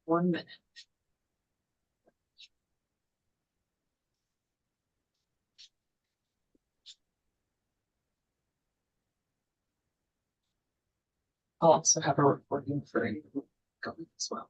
1 minute. I'll also have a recording for anyone going as well.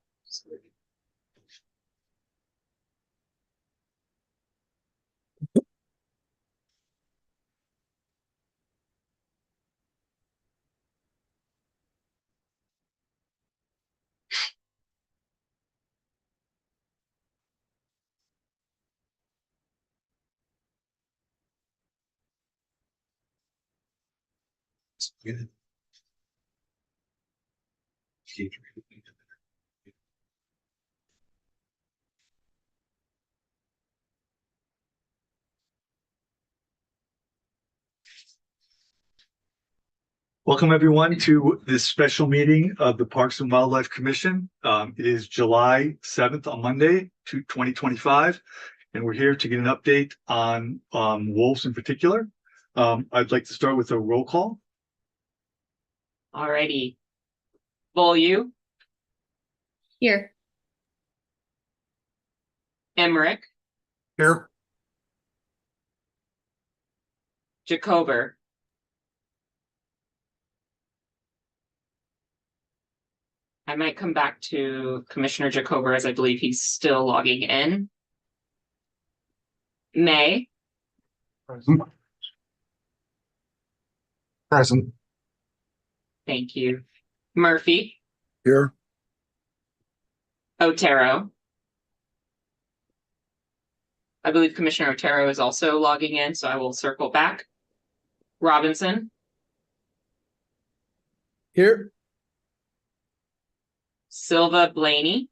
Good. Welcome everyone to this special meeting of the Parks and Wildlife Commission. It is July 7th on Monday, 2025, and we're here to get an update on wolves in particular. I'd like to start with a roll call. Alrighty. Beaulieu. Here. Emmerich. Here. Jacober. I might come back to Commissioner Jacober as I believe he's still logging in. May. Present. Thank you. Murphy. Here. Otero. I believe Commissioner Otero is also logging in, so I will circle back. Robinson. Here. Silva Blaney.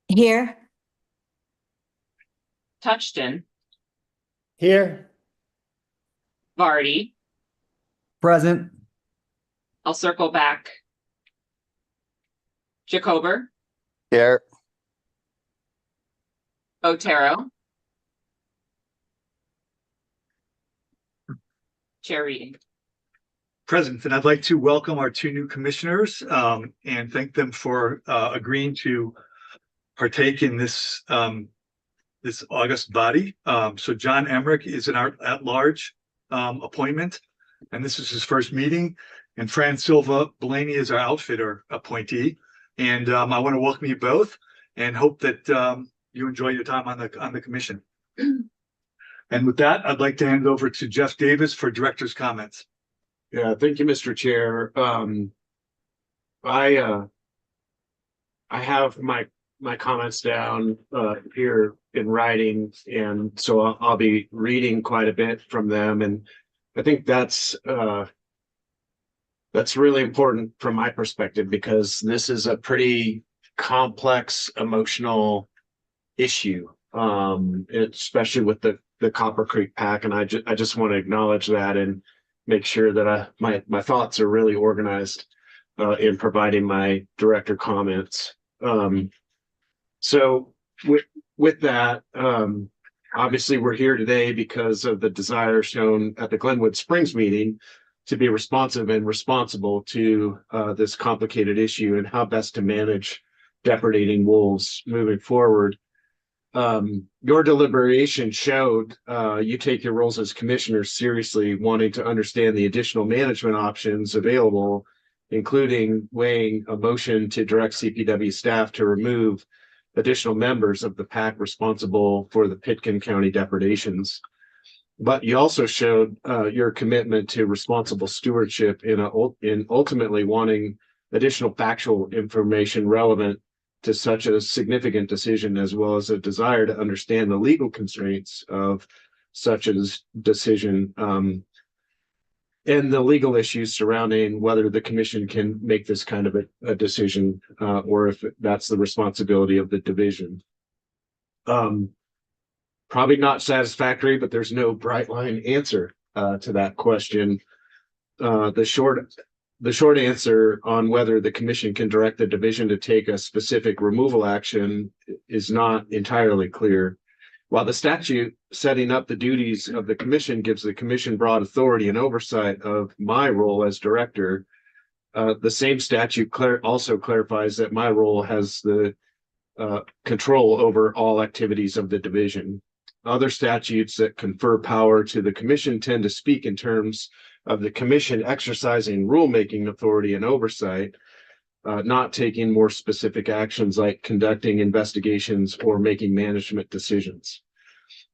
Here. Touchton. Here. Vardy. Present. I'll circle back. Jacober. Here. Otero. Chair reading. Present, and I'd like to welcome our two new commissioners and thank them for agreeing to partake in this this August body. So John Emmerich is an at-large appointment, and this is his first meeting. And Fran Silva Blaney is our outfitter appointee. And I want to welcome you both and hope that you enjoy your time on the commission. And with that, I'd like to hand it over to Jeff Davis for director's comments. Yeah, thank you, Mr. Chair. I have my comments down here in writing, and so I'll be reading quite a bit from them, and I think that's really important from my perspective because this is a pretty complex emotional issue, especially with the Copper Creek Pack, and I just want to acknowledge that and make sure that my thoughts are really organized in providing my director comments. So with that, obviously we're here today because of the desire shown at the Glenwood Springs meeting to be responsive and responsible to this complicated issue and how best to manage depredating wolves moving forward. Your deliberation showed you take your roles as commissioners seriously, wanting to understand the additional management options available, including weighing a motion to direct CPW staff to remove additional members of the pack responsible for the Pitkin County depredations. But you also showed your commitment to responsible stewardship in ultimately wanting additional factual information relevant to such a significant decision, as well as a desire to understand the legal constraints of such a decision and the legal issues surrounding whether the commission can make this kind of a decision or if that's the responsibility of the division. Probably not satisfactory, but there's no bright line answer to that question. The short answer on whether the commission can direct the division to take a specific removal action is not entirely clear. While the statute setting up the duties of the commission gives the commission broad authority and oversight of my role as director, the same statute also clarifies that my role has the control over all activities of the division. Other statutes that confer power to the commission tend to speak in terms of the commission exercising rulemaking authority and oversight, not taking more specific actions like conducting investigations or making management decisions.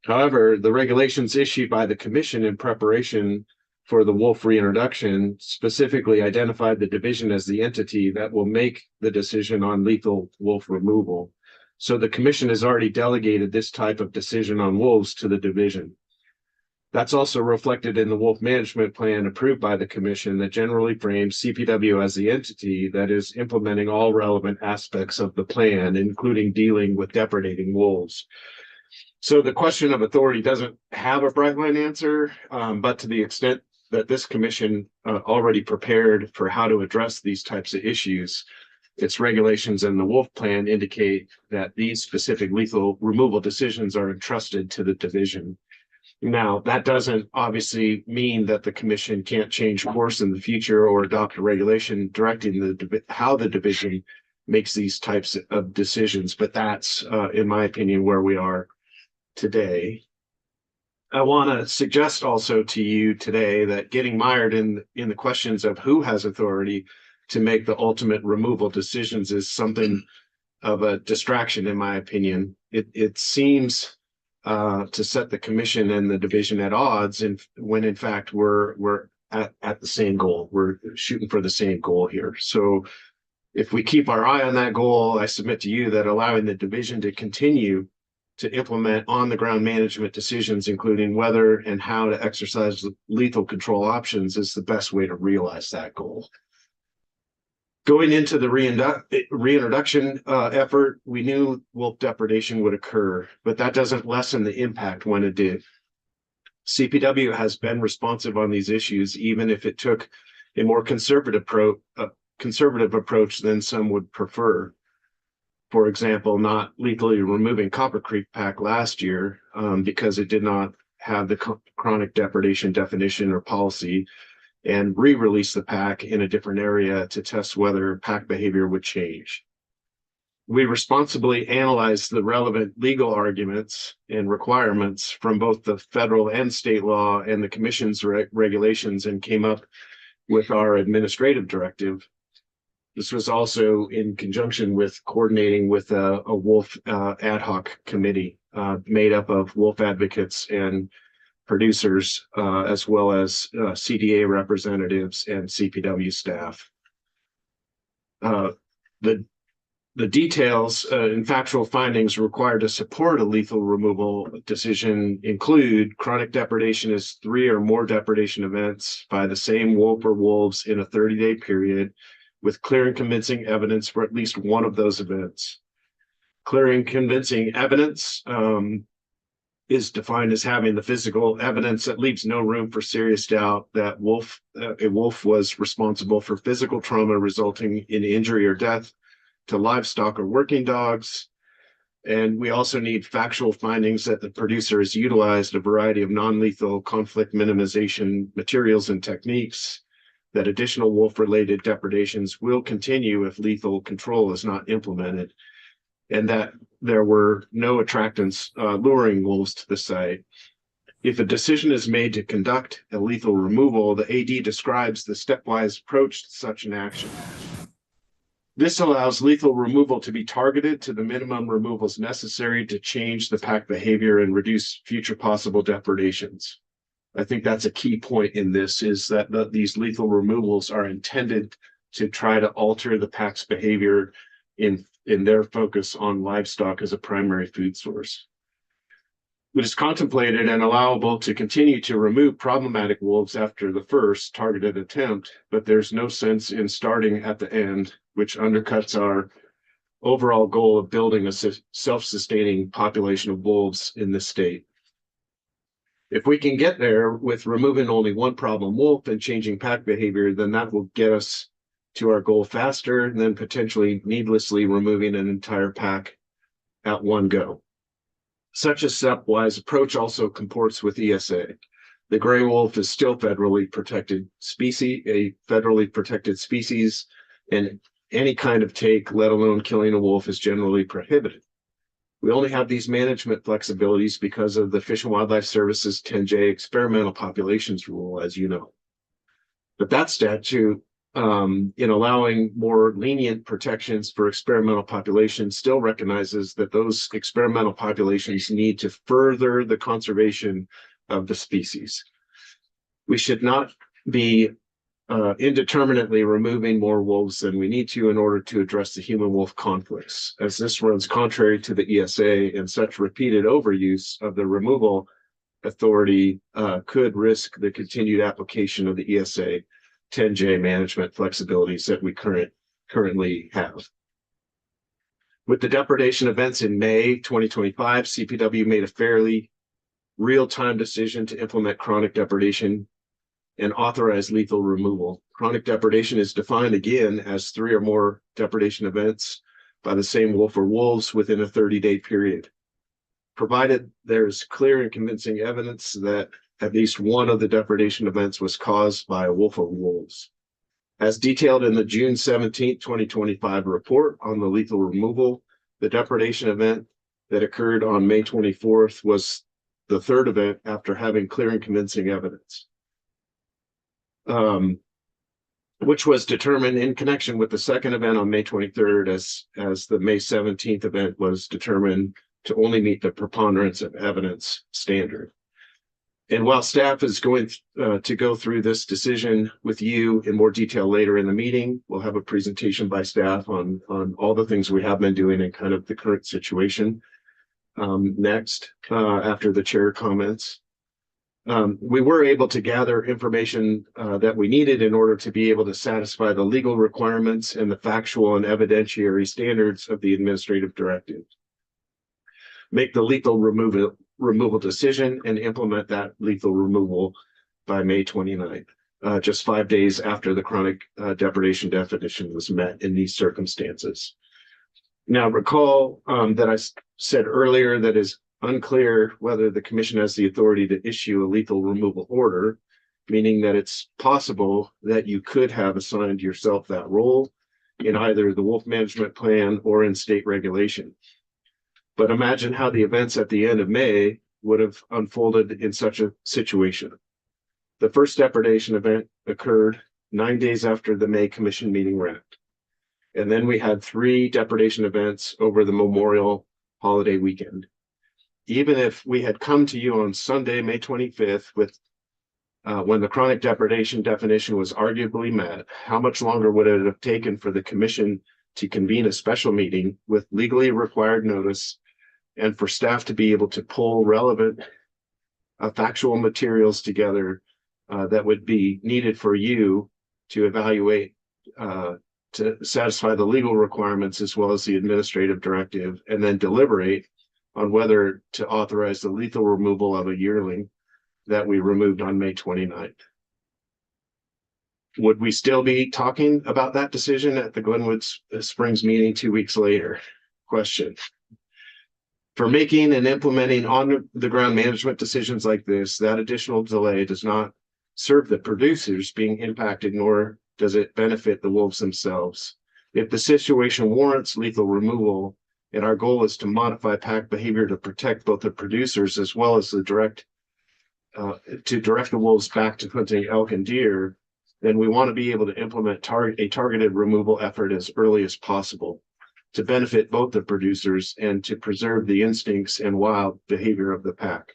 However, the regulations issued by the commission in preparation for the wolf reintroduction specifically identified the division as the entity that will make the decision on lethal wolf removal. So the commission has already delegated this type of decision on wolves to the division. That's also reflected in the wolf management plan approved by the commission that generally frames CPW as the entity that is implementing all relevant aspects of the plan, including dealing with depredating wolves. So the question of authority doesn't have a bright line answer, but to the extent that this commission already prepared for how to address these types of issues, its regulations and the wolf plan indicate that these specific lethal removal decisions are entrusted to the division. Now, that doesn't obviously mean that the commission can't change course in the future or adopt a regulation directing how the division makes these types of decisions, but that's, in my opinion, where we are today. I want to suggest also to you today that getting mired in the questions of who has authority to make the ultimate removal decisions is something of a distraction, in my opinion. It seems to set the commission and the division at odds, and when in fact we're at the same goal. We're shooting for the same goal here. So if we keep our eye on that goal, I submit to you that allowing the division to continue to implement on-the-ground management decisions, including whether and how to exercise lethal control options, is the best way to realize that goal. Going into the reintroduction effort, we knew wolf depredation would occur, but that doesn't lessen the impact when it did. CPW has been responsive on these issues, even if it took a more conservative approach than some would prefer. For example, not lethally removing Copper Creek pack last year because it did not have the chronic depredation definition or policy, and re-release the pack in a different area to test whether pack behavior would change. We responsibly analyzed the relevant legal arguments and requirements from both the federal and state law and the commission's regulations and came up with our administrative directive. This was also in conjunction with coordinating with a wolf ad hoc committee made up of wolf advocates and producers, as well as CDA representatives and CPW staff. The details and factual findings required to support a lethal removal decision include chronic depredation is 3 or more depredation events by the same wolf or wolves in a 30-day period, with clear and convincing evidence for at least one of those events. Clear and convincing evidence is defined as having the physical evidence that leaves no room for serious doubt that a wolf was responsible for physical trauma resulting in injury or death to livestock or working dogs. And we also need factual findings that the producer has utilized a variety of non-lethal conflict minimization materials and techniques, that additional wolf-related depredations will continue if lethal control is not implemented, and that there were no attractants luring wolves to the site. If a decision is made to conduct a lethal removal, the AD describes the stepwise approach to such an action. This allows lethal removal to be targeted to the minimum removals necessary to change the pack behavior and reduce future possible depredations. I think that's a key point in this, is that these lethal removals are intended to try to alter the pack's behavior in their focus on livestock as a primary food source. It is contemplated and allowable to continue to remove problematic wolves after the first targeted attempt, but there's no sense in starting at the end, which undercuts our overall goal of building a self-sustaining population of wolves in the state. If we can get there with removing only one problem wolf and changing pack behavior, then that will get us to our goal faster than potentially needlessly removing an entire pack at one go. Such a stepwise approach also comports with ESA. The gray wolf is still a federally protected species, and any kind of take, let alone killing a wolf, is generally prohibited. We only have these management flexibilities because of the Fish and Wildlife Service's 10J experimental populations rule, as you know. But that statute, in allowing more lenient protections for experimental populations, still recognizes that those experimental populations need to further the conservation of the species. We should not be indeterminately removing more wolves than we need to in order to address the human wolf conflicts, as this runs contrary to the ESA, and such repeated overuse of the removal authority could risk the continued application of the ESA 10J management flexibilities that we currently have. With the depredation events in May 2025, CPW made a fairly real-time decision to implement chronic depredation and authorize lethal removal. Chronic depredation is defined again as 3 or more depredation events by the same wolf or wolves within a 30-day period, provided there's clear and convincing evidence that at least one of the depredation events was caused by a wolf or wolves. As detailed in the June 17, 2025 report on the lethal removal, the depredation event that occurred on May 24th was the 3rd event after having clear and convincing evidence, which was determined in connection with the 2nd event on May 23rd, as the May 17th event was determined to only meet the preponderance of evidence standard. And while staff is going to go through this decision with you in more detail later in the meeting, we'll have a presentation by staff on all the things we have been doing and kind of the current situation next after the chair comments. We were able to gather information that we needed in order to be able to satisfy the legal requirements and the factual and evidentiary standards of the administrative directive, make the lethal removal decision, and implement that lethal removal by May 29th, just 5 days after the chronic depredation definition was met in these circumstances. Now, recall that I said earlier that is unclear whether the commission has the authority to issue a lethal removal order, meaning that it's possible that you could have assigned yourself that role in either the wolf management plan or in state regulation. But imagine how the events at the end of May would have unfolded in such a situation. The first depredation event occurred 9 days after the May commission meeting wrapped. And then we had 3 depredation events over the Memorial holiday weekend. Even if we had come to you on Sunday, May 25th, with when the chronic depredation definition was arguably met, how much longer would it have taken for the commission to convene a special meeting with legally required notice and for staff to be able to pull relevant factual materials together that would be needed for you to evaluate to satisfy the legal requirements as well as the administrative directive, and then deliberate on whether to authorize the lethal removal of a yearling that we removed on May 29th. Would we still be talking about that decision at the Glenwood Springs meeting 2 weeks later? Question. For making and implementing on the ground management decisions like this, that additional delay does not serve the producers being impacted, nor does it benefit the wolves themselves. If the situation warrants lethal removal, and our goal is to modify pack behavior to protect both the producers as well as the direct the wolves back to hunting elk and deer, then we want to be able to implement a targeted removal effort as early as possible to benefit both the producers and to preserve the instincts and wild behavior of the pack.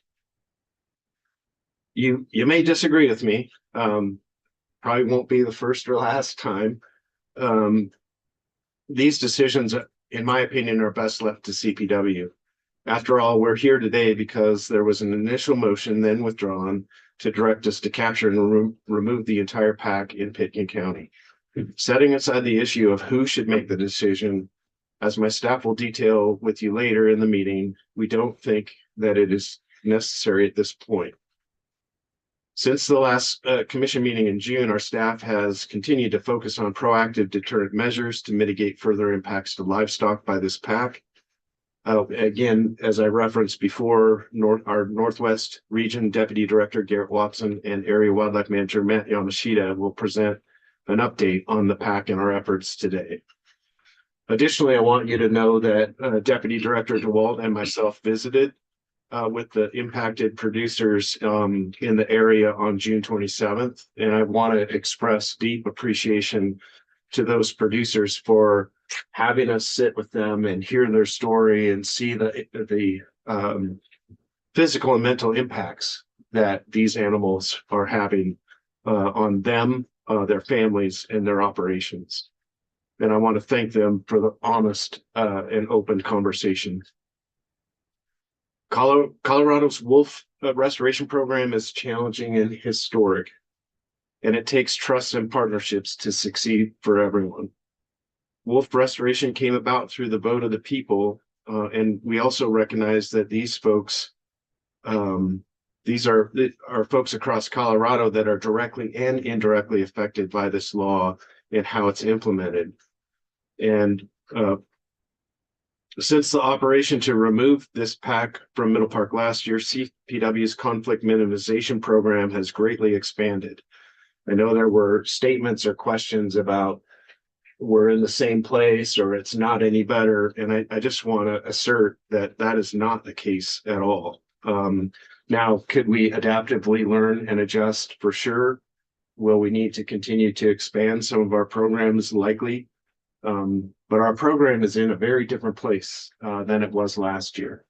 You may disagree with me. Probably won't be the first or last time. These decisions, in my opinion, are best left to CPW. After all, we're here today because there was an initial motion, then withdrawn, to direct us to capture and remove the entire pack in Pitkin County. Setting aside the issue of who should make the decision, as my staff will detail with you later in the meeting, we don't think that it is necessary at this point. Since the last commission meeting in June, our staff has continued to focus on proactive deterrent measures to mitigate further impacts to livestock by this pack. Again, as I referenced before, our Northwest Region Deputy Director Garrett Watson and Area Wildlife Manager Matt Yamashita will present an update on the pack and our efforts today. Additionally, I want you to know that Deputy Director DeWalt and myself visited with the impacted producers in the area on June 27th. And I want to express deep appreciation to those producers for having us sit with them and hear their story and see the physical and mental impacts that these animals are having on them, their families, and their operations. And I want to thank them for the honest and open conversation. Colorado's wolf restoration program is challenging and historic, and it takes trust and partnerships to succeed for everyone. Wolf restoration came about through the vote of the people, and we also recognize that these folks, these are folks across Colorado that are directly and indirectly affected by this law and how it's implemented. And since the operation to remove this pack from Middle Park last year, CPW's conflict minimization program has greatly expanded. I know there were statements or questions about we're in the same place or it's not any better. And I just want to assert that that is not the case at all. Now, could we adaptively learn and adjust? For sure. Will we need to continue to expand some of our programs? Likely. But our program is in a very different place than it was last year.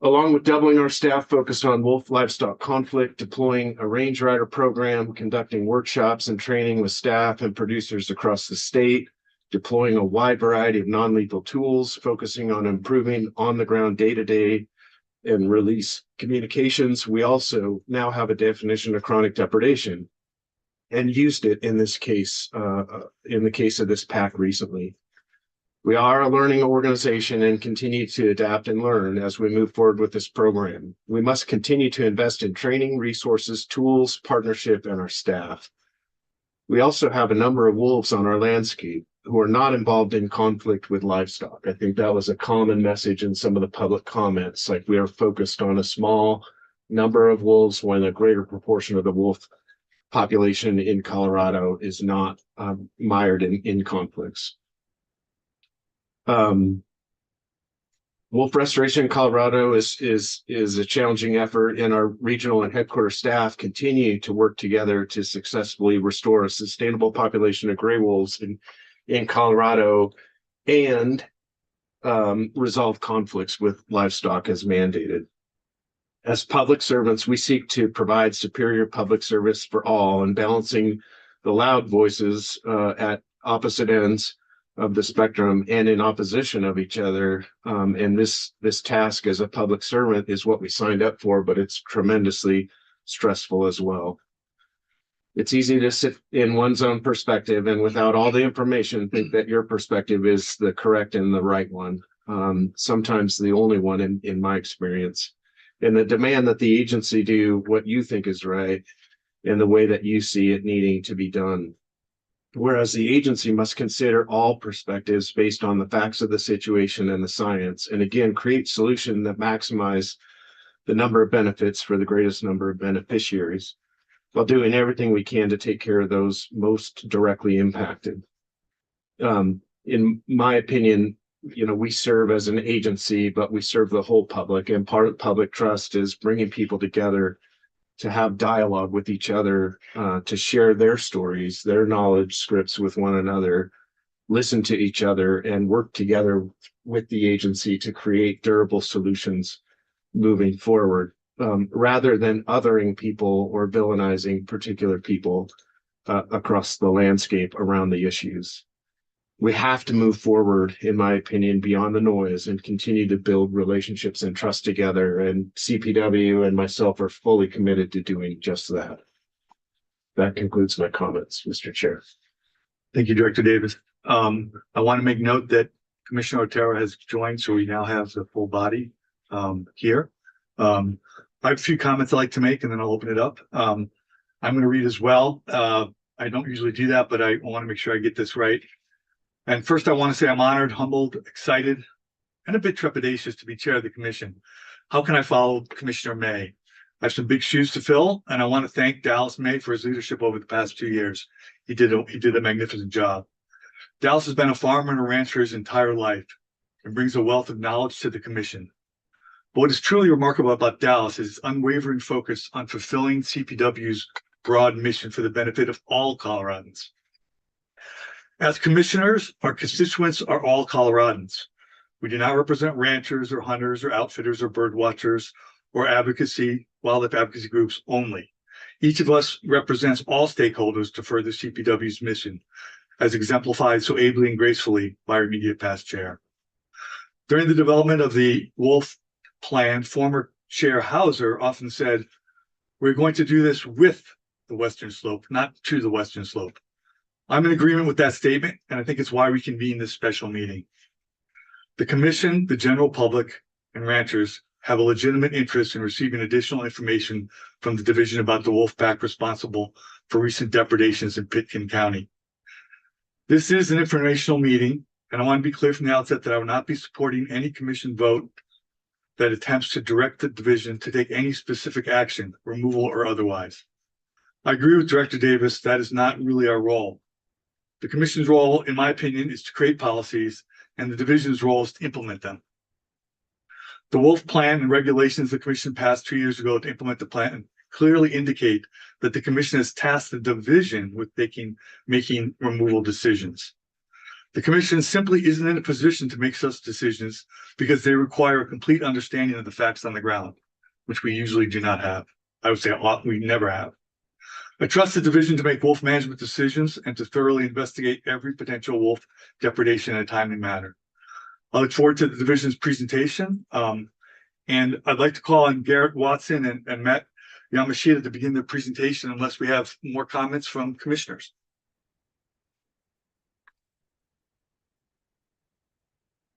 Along with doubling our staff focused on wolf livestock conflict, deploying a range rider program, conducting workshops and training with staff and producers across the state, deploying a wide variety of non-lethal tools, focusing on improving on-the-ground day-to-day and release communications. We also now have a definition of chronic depredation and used it in this case, in the case of this pack recently. We are a learning organization and continue to adapt and learn as we move forward with this program. We must continue to invest in training, resources, tools, partnership, and our staff. We also have a number of wolves on our landscape who are not involved in conflict with livestock. I think that was a common message in some of the public comments, like we are focused on a small number of wolves when a greater proportion of the wolf population in Colorado is not mired in conflicts. Wolf restoration in Colorado is a challenging effort, and our regional and headquarters staff continue to work together to successfully restore a sustainable population of gray wolves in Colorado and resolve conflicts with livestock as mandated. As public servants, we seek to provide superior public service for all, and balancing the loud voices at opposite ends of the spectrum and in opposition of each other. And this task as a public servant is what we signed up for, but it's tremendously stressful as well. It's easy to sit in one's own perspective and without all the information think that your perspective is the correct and the right one. Sometimes the only one in my experience. And the demand that the agency do what you think is right in the way that you see it needing to be done. Whereas the agency must consider all perspectives based on the facts of the situation and the science, and again, create solutions that maximize the number of benefits for the greatest number of beneficiaries, while doing everything we can to take care of those most directly impacted. In my opinion, we serve as an agency, but we serve the whole public, and part of public trust is bringing people together to have dialogue with each other, to share their stories, their knowledge scripts with one another, listen to each other, and work together with the agency to create durable solutions moving forward, rather than othering people or villainizing particular people across the landscape around the issues. We have to move forward, in my opinion, beyond the noise and continue to build relationships and trust together. And CPW and myself are fully committed to doing just that. That concludes my comments, Mr. Chair. Thank you, Director Davis. I want to make note that Commissioner Otero has joined, so we now have the full body here. I have a few comments I'd like to make, and then I'll open it up. I'm going to read as well. I don't usually do that, but I want to make sure I get this right. And first, I want to say I'm honored, humbled, excited, and a bit trepidatious to be chair of the commission. How can I follow Commissioner May? I have some big shoes to fill, and I want to thank Dallas May for his leadership over the past 2 years. He did a magnificent job. Dallas has been a farmer and a rancher his entire life and brings a wealth of knowledge to the commission. But what is truly remarkable about Dallas is its unwavering focus on fulfilling CPW's broad mission for the benefit of all Coloradans. As commissioners, our constituents are all Coloradans. We do not represent ranchers or hunters or outfitters or bird watchers or wildlife advocacy groups only. Each of us represents all stakeholders to further CPW's mission, as exemplified so ably and gracefully by our immediate past chair. During the development of the Wolf Plan, former Chair Hauser often said, "We're going to do this with the Western Slope, not to the Western Slope." I'm in agreement with that statement, and I think it's why we convene this special meeting. The commission, the general public, and ranchers have a legitimate interest in receiving additional information from the division about the wolf pack responsible for recent depredations in Pitkin County. This is an informational meeting, and I want to be clear from the outset that I will not be supporting any commission vote that attempts to direct the division to take any specific action, removal or otherwise. I agree with Director Davis, that is not really our role. The commission's role, in my opinion, is to create policies, and the division's role is to implement them. The Wolf Plan and regulations the commission passed 2 years ago to implement the plan clearly indicate that the commission has tasked the division with making removal decisions. The commission simply isn't in a position to make such decisions because they require a complete understanding of the facts on the ground, which we usually do not have. I would say we never have. I trust the division to make wolf management decisions and to thoroughly investigate every potential wolf depredation in a timely manner. I look forward to the division's presentation. And I'd like to call on Garrett Watson and Matt Yamashita to begin their presentation unless we have more comments from commissioners.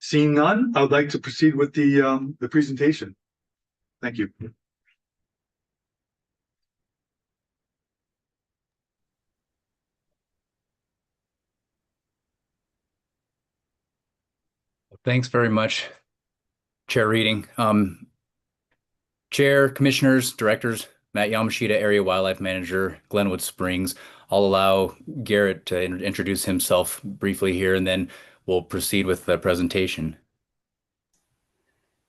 Seeing none, I would like to proceed with the presentation. Thank you. Thanks very much, Chair Reading. Chair, Commissioners, Directors, Matt Yamashita, Area Wildlife Manager, Glenwood Springs. I'll allow Garrett to introduce himself briefly here, and then we'll proceed with the presentation.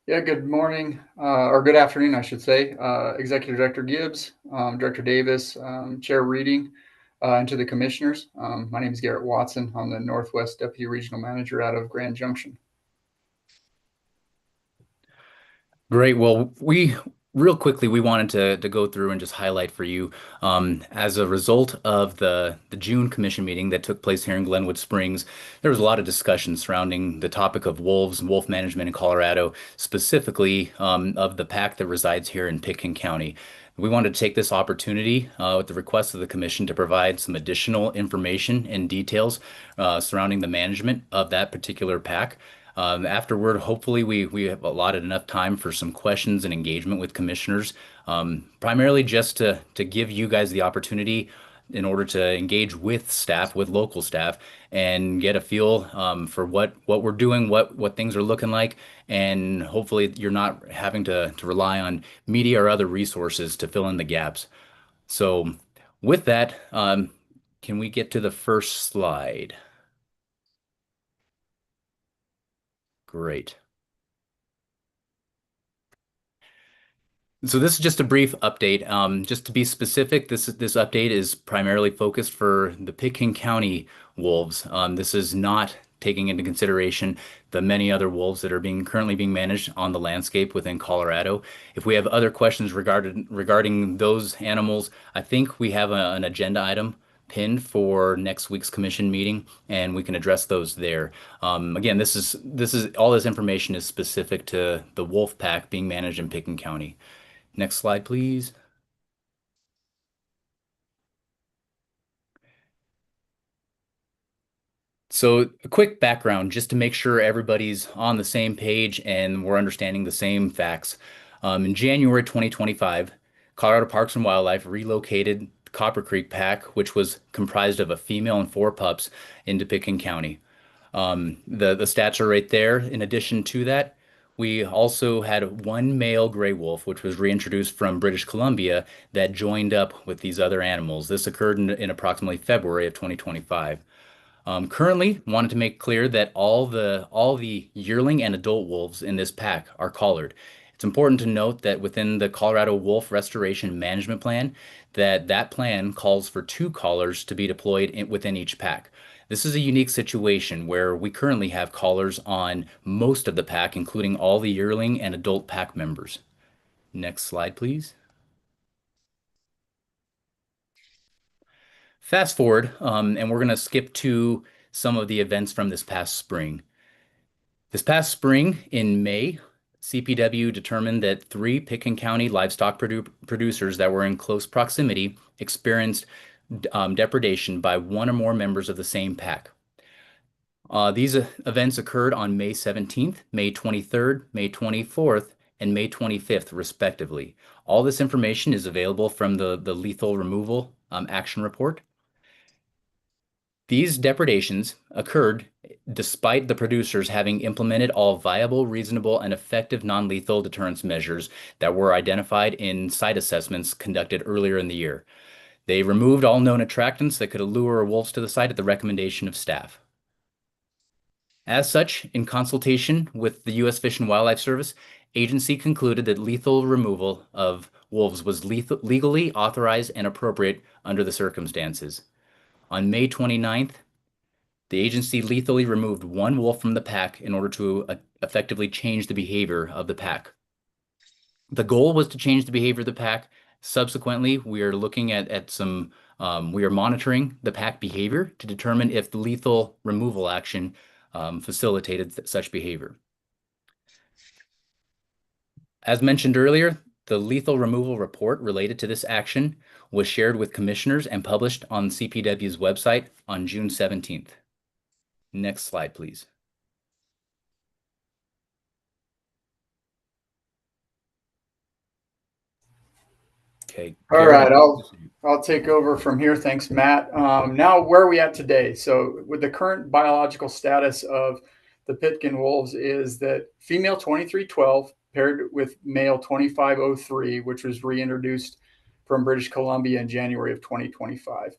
Yeah, good morning, or good afternoon, I should say. Executive Director Gibbs, Director Davis, Chair Reading, and to the Commissioners. My name is Garrett Watson. I'm the Northwest Deputy Regional Manager out of Grand Junction. Great. Well, real quickly, we wanted to go through and just highlight for you, as a result of the June commission meeting that took place here in Glenwood Springs, there was a lot of discussion surrounding the topic of wolves and wolf management in Colorado, specifically of the pack that resides here in Pitkin County. We wanted to take this opportunity with the request of the commission to provide some additional information and details surrounding the management of that particular pack. Afterward, hopefully we have allotted enough time for some questions and engagement with commissioners, primarily just to give you guys the opportunity in order to engage with staff, with local staff, and get a feel for what we're doing, what things are looking like, and hopefully you're not having to rely on media or other resources to fill in the gaps. So with that, can we get to the first slide? Great. So this is just a brief update. Just to be specific, this update is primarily focused for the Pitkin County wolves. This is not taking into consideration the many other wolves that are currently being managed on the landscape within Colorado. If we have other questions regarding those animals, I think we have an agenda item pinned for next week's commission meeting, and we can address those there. Again, this is all this information is specific to the wolf pack being managed in Pitkin County. Next slide, please. So a quick background, just to make sure everybody's on the same page and we're understanding the same facts. In January 2025, Colorado Parks and Wildlife relocated Copper Creek pack, which was comprised of a female and 4 pups, into Pitkin County. The stats are right there. In addition to that, we also had 1 male gray wolf, which was reintroduced from British Columbia, that joined up with these other animals. This occurred in approximately February of 2025. Currently, wanted to make clear that all the yearling and adult wolves in this pack are collared. It's important to note that within the Colorado Wolf Restoration Management Plan, that plan calls for 2 collars to be deployed within each pack. This is a unique situation where we currently have collars on most of the pack, including all the yearling and adult pack members. Next slide, please. Fast forward, and we're going to skip to some of the events from this past spring. This past spring in May, CPW determined that 3 Pitkin County livestock producers that were in close proximity experienced depredation by 1 or more members of the same pack. These events occurred on May 17th, May 23rd, May 24th, and May 25th, respectively. All this information is available from the lethal removal action report. These depredations occurred despite the producers having implemented all viable, reasonable, and effective non-lethal deterrence measures that were identified in site assessments conducted earlier in the year. They removed all known attractants that could allure wolves to the site at the recommendation of staff. As such, in consultation with the U.S. Fish and Wildlife Service, agency concluded that lethal removal of wolves was legally authorized and appropriate under the circumstances. On May 29th, the agency lethally removed 1 wolf from the pack in order to effectively change the behavior of the pack. The goal was to change the behavior of the pack. Subsequently, we are looking at some, we are monitoring the pack behavior to determine if the lethal removal action facilitated such behavior. As mentioned earlier, the lethal removal report related to this action was shared with commissioners and published on CPW's website on June 17th. Next slide, please. Okay. All right, I'll take over from here. Thanks, Matt. Now, where are we at today? So with the current biological status of the Pitkin wolves is that female 2312 paired with male 2503, which was reintroduced from British Columbia in January of 2025.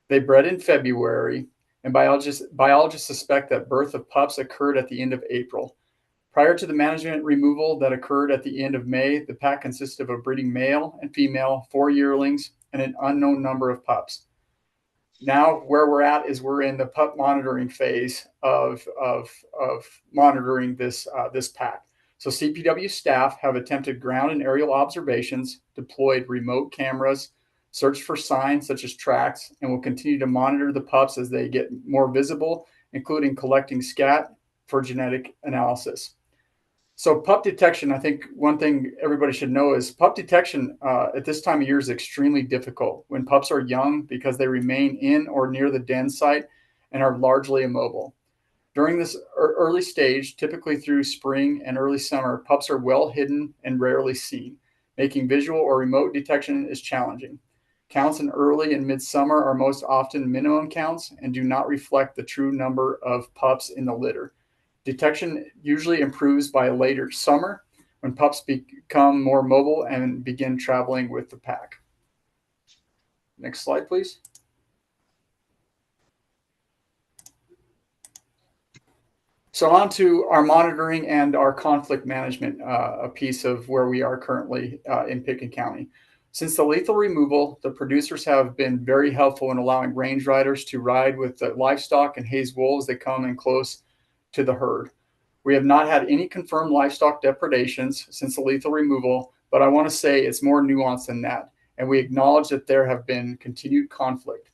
They bred in February, and biologists suspect that birth of pups occurred at the end of April. Prior to the management removal that occurred at the end of May, the pack consisted of a breeding male and female, 4 yearlings, and an unknown number of pups. Now, where we're at is we're in the pup monitoring phase of monitoring this pack. So CPW staff have attempted ground and aerial observations, deployed remote cameras, searched for signs such as tracks, and will continue to monitor the pups as they get more visible, including collecting scat for genetic analysis. So pup detection, I think one thing everybody should know is pup detection at this time of year is extremely difficult when pups are young because they remain in or near the den site and are largely immobile. During this early stage, typically through spring and early summer, pups are well hidden and rarely seen, making visual or remote detection is challenging. Counts in early and midsummer are most often minimum counts and do not reflect the true number of pups in the litter. Detection usually improves by later summer when pups become more mobile and begin traveling with the pack. Next slide, please. So on to our monitoring and our conflict management, a piece of where we are currently in Pitkin County. Since the lethal removal, the producers have been very helpful in allowing range riders to ride with the livestock and haze wolves that come in close to the herd. We have not had any confirmed livestock depredations since the lethal removal, but I want to say it's more nuanced than that, and we acknowledge that there have been continued conflict.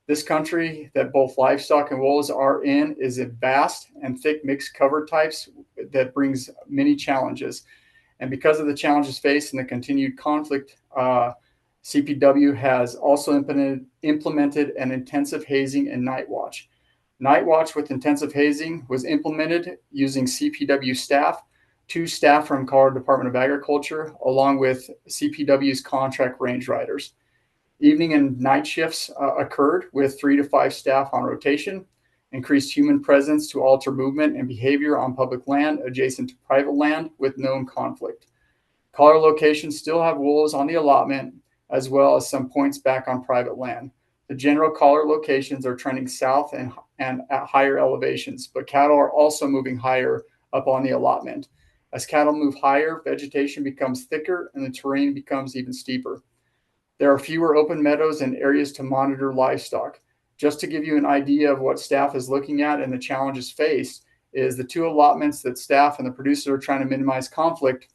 This country that both livestock and wolves are in is a vast and thick mixed cover types that brings many challenges. And because of the challenges faced and the continued conflict, CPW has also implemented an intensive hazing and night watch. Night watch with intensive hazing was implemented using CPW staff, 2 staff from Colorado Department of Agriculture, along with CPW's contract range riders. Evening and night shifts occurred with 3 to 5 staff on rotation, increased human presence to alter movement and behavior on public land adjacent to private land with known conflict. Collar locations still have wolves on the allotment, as well as some points back on private land. The general collar locations are trending south and at higher elevations, but cattle are also moving higher up on the allotment. As cattle move higher, vegetation becomes thicker and the terrain becomes even steeper. There are fewer open meadows and areas to monitor livestock. Just to give you an idea of what staff is looking at and the challenges faced is the two allotments that staff and the producer are trying to minimize conflict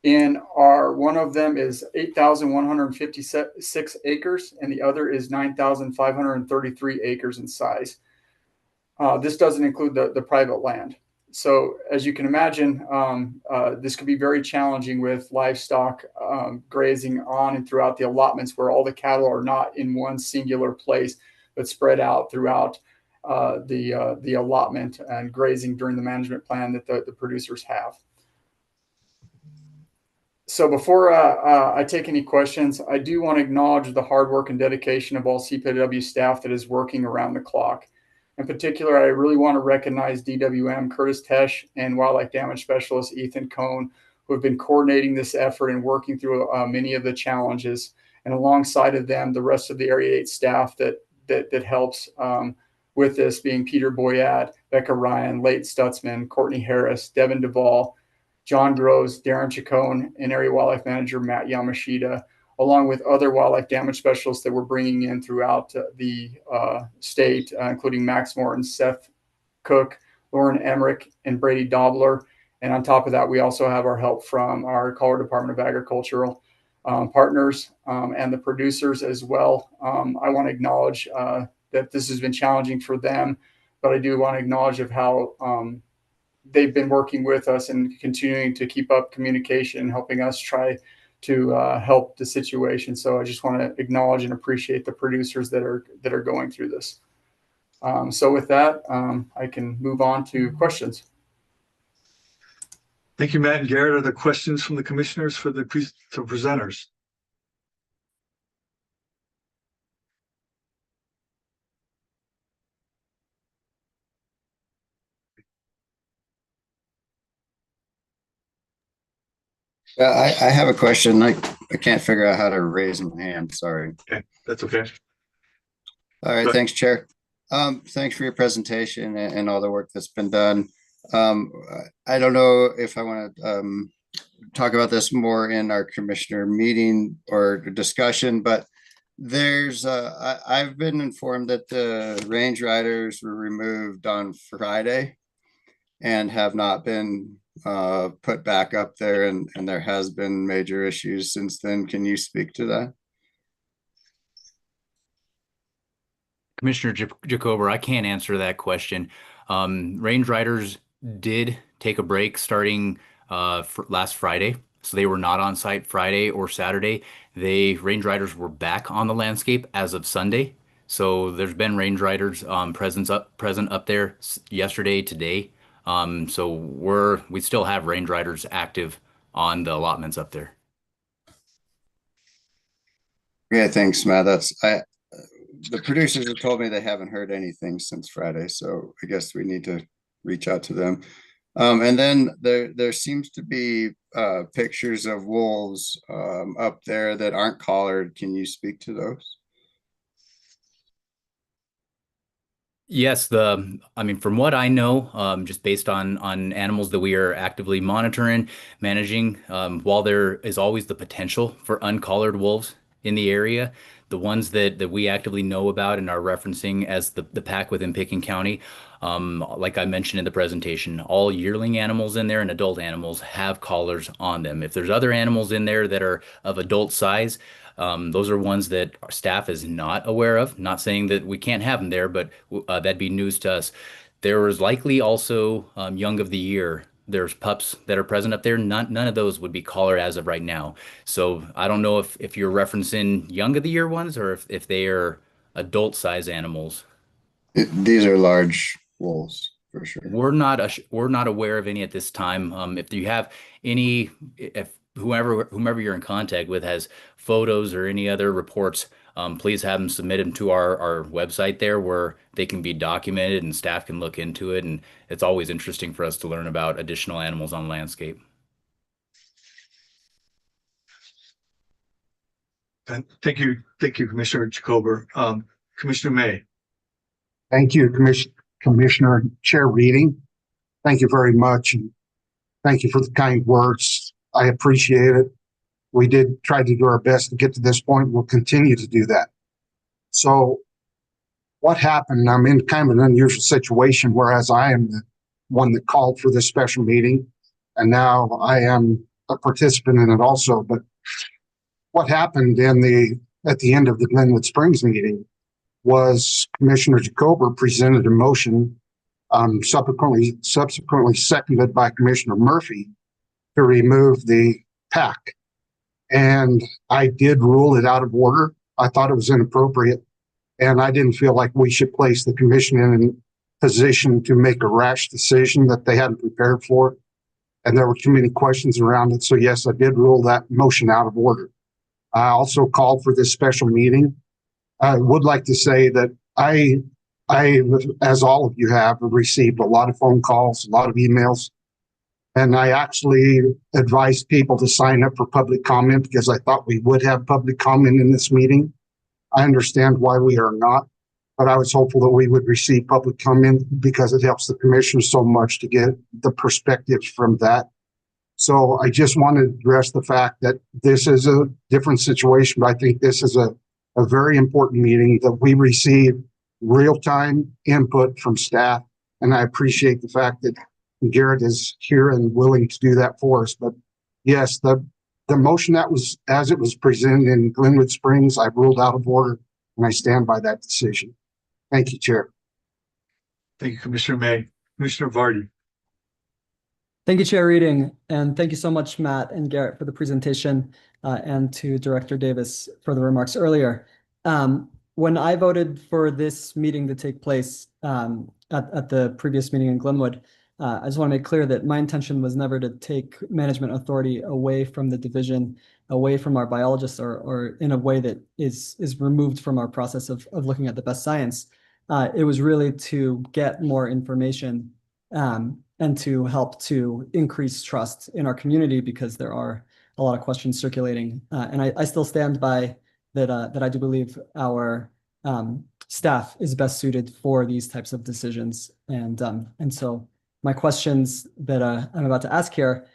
in are, one of them is 8,156 acres and the other is 9,533 acres in size. This doesn't include the private land. So as you can imagine, this could be very challenging with livestock grazing on and throughout the allotments where all the cattle are not in one singular place, but spread out throughout the allotment and grazing during the management plan that the producers have. So before I take any questions, I do want to acknowledge the hard work and dedication of all CPW staff that is working around the clock. In particular, I really want to recognize DWM Curtis Tesh and Wildlife Damage Specialist Ethan Cohn, who have been coordinating this effort and working through many of the challenges. And alongside of them, the rest of the Area 8 staff that helps with this, being Peter Boyad, Becca Ryan, Late Stutzman, Courtney Harris, Devin Duvall, John Groves, Darren Chacon, and Area Wildlife Manager Matt Yamashita, along with other wildlife damage specialists that we're bringing in throughout the state, including Max Morton, Seth Cook, Lauren Emmerich, and Brady Dobler. And on top of that, we also have our help from our Colorado Department of Agricultural partners and the producers as well. I want to acknowledge that this has been challenging for them, but I do want to acknowledge of how they've been working with us and continuing to keep up communication, helping us try to help the situation. So I just want to acknowledge and appreciate the producers that are going through this. So with that, I can move on to questions. Thank you, Matt and Garrett. Are there questions from the commissioners for the presenters? I have a question. I can't figure out how to raise my hand. Sorry. Okay, that's okay. All right. But Thanks, Chair. Thanks for your presentation and all the work that's been done. I don't know if I want to talk about this more in our commissioner meeting or discussion, but I've been informed that the range riders were removed on Friday and have not been put back up there, and there has been major issues since then. Can you speak to that? Commissioner Jacober, I can't answer that question. Range riders did take a break starting last Friday, so they were not on site Friday or Saturday. Range riders were back on the landscape as of Sunday. So there's been range riders present up there yesterday, today. So we still have range riders active on the allotments up there. Yeah, thanks, Matt. The producers have told me they haven't heard anything since Friday, so I guess we need to reach out to them. And then there seems to be pictures of wolves up there that aren't collared. Can you speak to those? Yes, from what I know, just based on animals that we are actively monitoring, managing, while there is always the potential for uncollared wolves in the area, the ones that we actively know about and are referencing as the pack within Pitkin County, like I mentioned in the presentation, all yearling animals in there and adult animals have collars on them. If there's other animals in there that are of adult size, those are ones that our staff is not aware of. Not saying that we can't have them there, but that'd be news to us. There is likely also young of the year. There's pups that are present up there. None of those would be collared as of right now. So I don't know if you're referencing young of the year ones or if they are adult size animals. These are large wolves for sure. We're not aware of any at this time. If you have any, if whomever you're in contact with has photos or any other reports, please have them submit them to our website there where they can be documented and staff can look into it. And it's always interesting for us to learn about additional animals on landscape. And thank you, Commissioner Jacober. Commissioner May. Thank you, Commissioner Chair Reading. Thank you very much. And thank you for the kind words. I appreciate it. We did try to do our best to get to this point. We'll continue to do that. So what happened? I'm in kind of an unusual situation, whereas I am the one that called for this special meeting, and now I am a participant in it also. But what happened at the end of the Glenwood Springs meeting was Commissioner Jacober presented a motion, subsequently seconded by Commissioner Murphy, to remove the PAC. And I did rule it out of order. I thought it was inappropriate, and I didn't feel like we should place the commission in a position to make a rash decision that they hadn't prepared for. And there were too many questions around it. So yes, I did rule that motion out of order. I also called for this special meeting. I would like to say that I, as all of you have, received a lot of phone calls, a lot of emails, and I actually advised people to sign up for public comment because I thought we would have public comment in this meeting. I understand why we are not, but I was hopeful that we would receive public comment because it helps the commissioners so much to get the perspectives from that. So I just want to address the fact that this is a different situation, but I think this is a very important meeting that we receive real-time input from staff. And I appreciate the fact that Garrett is here and willing to do that for us. But yes, the motion that was, as it was presented in Glenwood Springs, I ruled out of order, and I stand by that decision. Thank you, Chair. Thank you, Commissioner May. Commissioner Vardy. Thank you, Chair Reading, and thank you so much, Matt and Garrett, for the presentation, and to Director Davis for the remarks earlier. When I voted for this meeting to take place at the previous meeting in Glenwood, I just want to make clear that my intention was never to take management authority away from the division, away from our biologists, or in a way that is removed from our process of looking at the best science. It was really to get more information and to help to increase trust in our community, because there are a lot of questions circulating. And I still stand by that I do believe our staff is best suited for these types of decisions. And so my questions that I'm about to ask here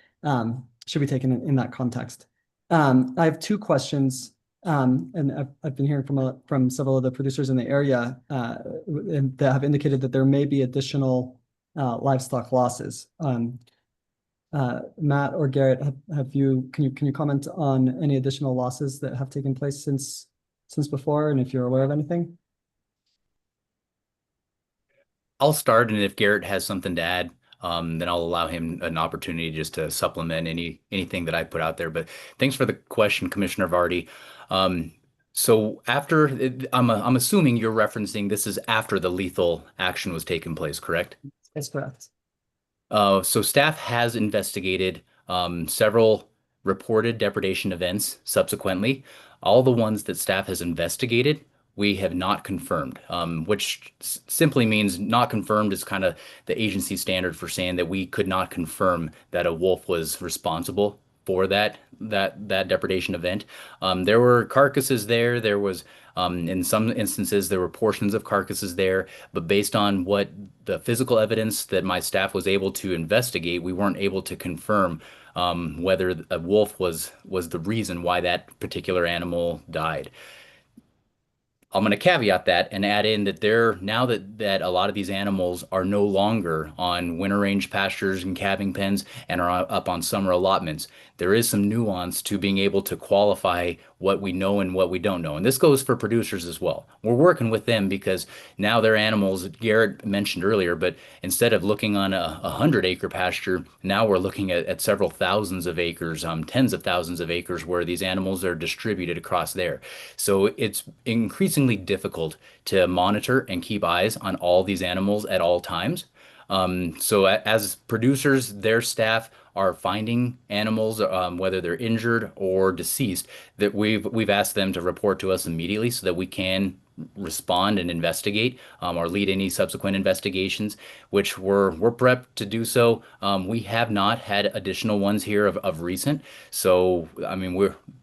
should be taken in that context. I have two questions, and I've been hearing from several of the producers in the area that have indicated that there may be additional livestock losses. Matt or Garrett, can you comment on any additional losses that have taken place since before, and if you're aware of anything? I'll start, and if Garrett has something to add, then I'll allow him an opportunity just to supplement anything that I put out there. But thanks for the question, Commissioner Vardy. So I'm assuming you're referencing this is after the lethal action was taking place, correct? That's correct. So staff has investigated several reported depredation events subsequently. All the ones that staff has investigated, we have not confirmed, which simply means not confirmed is kind of the agency standard for saying that we could not confirm that a wolf was responsible for that depredation event. There were carcasses there. There was, in some instances, there were portions of carcasses there, but based on what the physical evidence that my staff was able to investigate, we weren't able to confirm whether a wolf was the reason why that particular animal died. I'm going to caveat that and add in that now that a lot of these animals are no longer on winter range pastures and calving pens and are up on summer allotments, there is some nuance to being able to qualify what we know and what we don't know. And this goes for producers as well. We're working with them because now their animals, Garrett mentioned earlier, but instead of looking on a 100-acre pasture, now we're looking at several thousands of acres, tens of thousands of acres where these animals are distributed across there. So it's increasingly difficult to monitor and keep eyes on all these animals at all times. So as producers, their staff are finding animals, whether they're injured or deceased, that we've asked them to report to us immediately so that we can respond and investigate or lead any subsequent investigations, which we're prepped to do so. We have not had additional ones here of recent, so I mean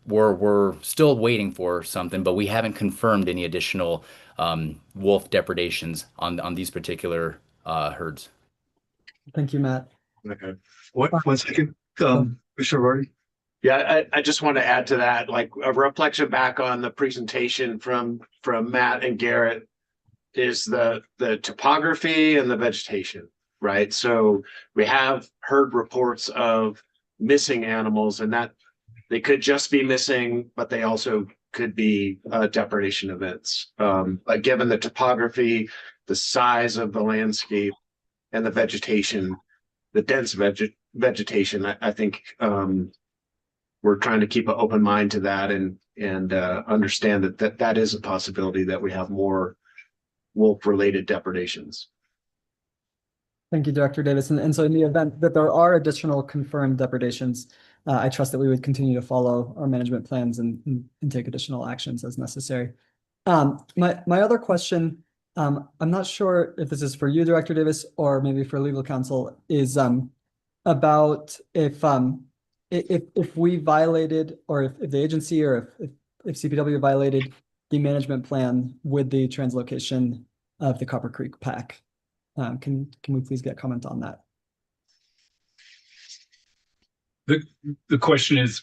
we're still waiting for something, but we haven't confirmed any additional wolf depredations on these particular herds. Thank you, Matt. Okay. One second, Commissioner Vardy. Yeah, I just want to add to that, like a reflection back on the presentation from Matt and Garrett is the topography and the vegetation, right? So we have heard reports of missing animals, and that they could just be missing, but they also could be depredation events. But given the topography, the size of the landscape, and the vegetation, the dense vegetation, I think we're trying to keep an open mind to that and understand that is a possibility that we have more wolf-related depredations. Thank you, Director Davis. And so in the event that there are additional confirmed depredations, I trust that we would continue to follow our management plans and take additional actions as necessary. My other question, I'm not sure if this is for you, Director Davis, or maybe for legal counsel, is about if we violated, or if the agency or if CPW violated the management plan with the translocation of the Copper Creek pack. Can we please get comment on that? The question is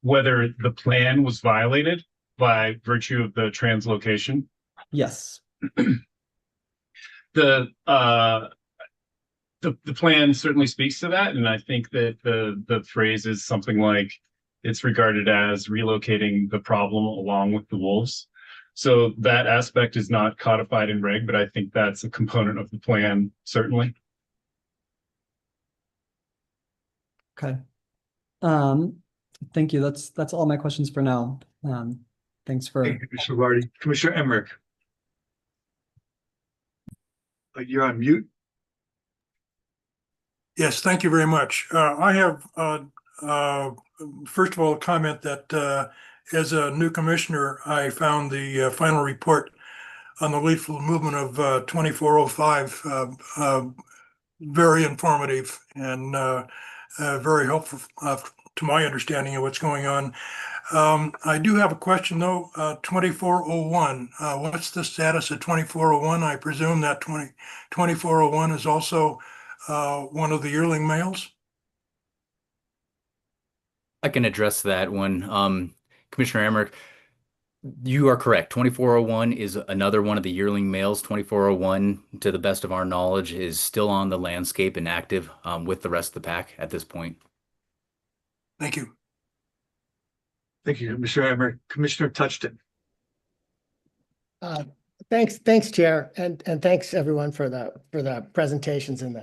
whether the plan was violated by virtue of the translocation. Yes. The plan certainly speaks to that, and I think that the phrase is something like it's regarded as relocating the problem along with the wolves. So that aspect is not codified in reg, but I think that's a component of the plan, certainly. Okay. Thank you. That's all my questions for now. Thanks for. Thank you, Commissioner Vardy. Commissioner Emmerich. You're on mute. Yes, thank you very much. I have, first of all, a comment that as a new commissioner, I found the final report on the lethal movement of 2405 very informative and very helpful to my understanding of what's going on. I do have a question though, 2401. What's the status of 2401? I presume that 2401 is also one of the yearling males? I can address that one. Commissioner Emmerich, you are correct. 2401 is another one of the yearling males. 2401, to the best of our knowledge, is still on the landscape and active with the rest of the pack at this point. Thank you. Thank you, Commissioner Emmerich. Commissioner Touchton. Thanks, Chair, and thanks everyone for the presentations and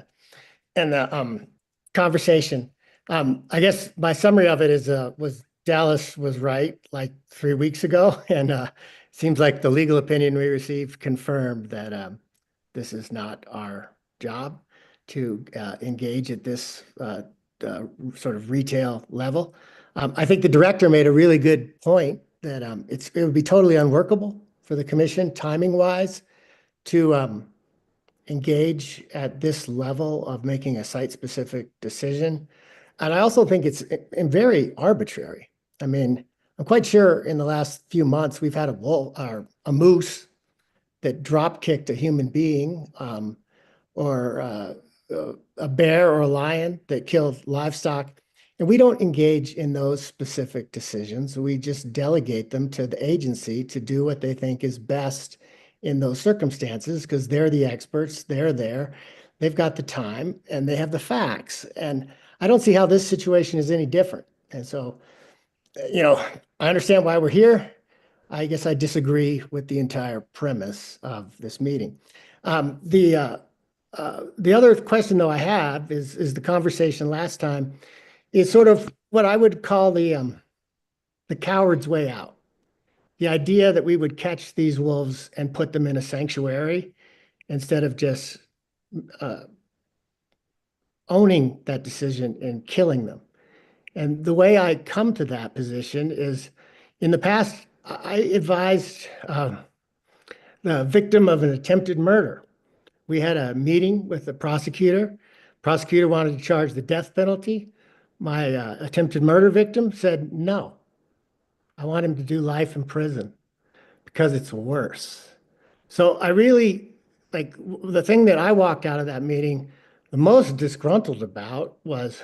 the conversation. I guess my summary of it is was Dallas was right like 3 weeks ago, and seems like the legal opinion we received confirmed that this is not our job to engage at this sort of retail level. I think the director made a really good point that it would be totally unworkable for the commission timing-wise to engage at this level of making a site-specific decision. And I also think it's very arbitrary. I mean, I'm quite sure in the last few months we've had a wolf or a moose that drop kicked a human being, or a bear or a lion that killed livestock. And we don't engage in those specific decisions. We just delegate them to the agency to do what they think is best in those circumstances, because they're the experts, they're there, they've got the time, and they have the facts. And I don't see how this situation is any different. And so, you know, I understand why we're here. I guess I disagree with the entire premise of this meeting. The other question, though, I have is the conversation last time is sort of what I would call the coward's way out. The idea that we would catch these wolves and put them in a sanctuary instead of just owning that decision and killing them. And the way I come to that position is, in the past, I advised the victim of an attempted murder. We had a meeting with the prosecutor. Prosecutor wanted to charge the death penalty. My attempted murder victim said, no, I want him to do life in prison because it's worse. So I really, like, the thing that I walked out of that meeting the most disgruntled about was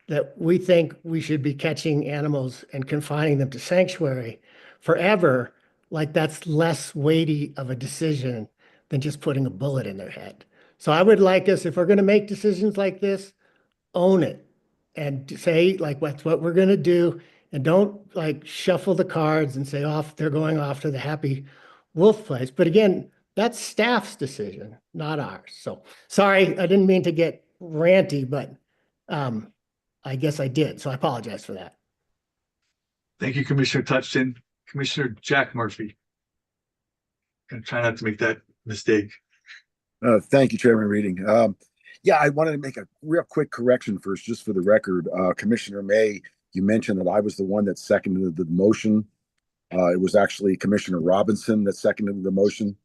that we think we should be catching animals and confining them to sanctuary forever, like that's less weighty of a decision than just putting a bullet in their head. So I would like us, if we're going to make decisions like this, own it and say like what's what we're going to do, and don't like shuffle the cards and say they're going off to the happy wolf place. But again, that's staff's decision, not ours. So sorry, I didn't mean to get ranty, but I guess I did. So I apologize for that. Thank you, Commissioner Touchton. Commissioner Jack Murphy. Gonna try not to make that mistake. Thank you, Chairman Reading. Yeah, I wanted to make a real quick correction first, just for the record. Commissioner May, you mentioned that I was the one that seconded the motion. It was actually Commissioner Robinson that seconded the motion,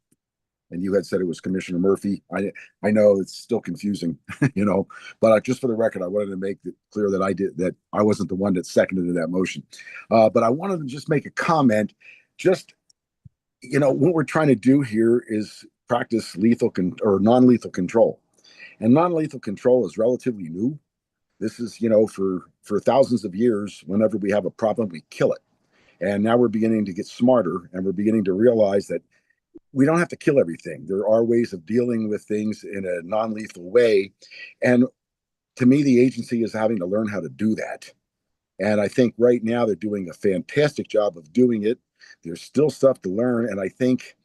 and you had said it was Commissioner Murphy. I know it's still confusing, you know, but just for the record, I wanted to make it clear that I wasn't the one that seconded that motion. But I wanted to just make a comment. Just, you know, what we're trying to do here is practice non-lethal control. And non-lethal control is relatively new. This is, you know, for thousands of years, whenever we have a problem, we kill it. And now we're beginning to get smarter, and we're beginning to realize that we don't have to kill everything. There are ways of dealing with things in a non-lethal way. And to me, the agency is having to learn how to do that. And I think right now they're doing a fantastic job of doing it. There's still stuff to learn. And I think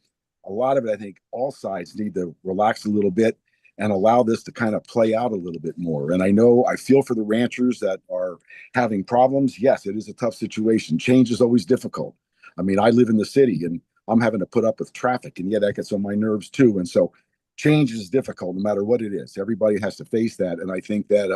a lot of it, I think all sides need to relax a little bit and allow this to kind of play out a little bit more. And I feel for the ranchers that are having problems. Yes, it is a tough situation. Change is always difficult. I mean, I live in the city and I'm having to put up with traffic, and yet that gets on my nerves too. And so change is difficult no matter what it is. Everybody has to face that. And I think that,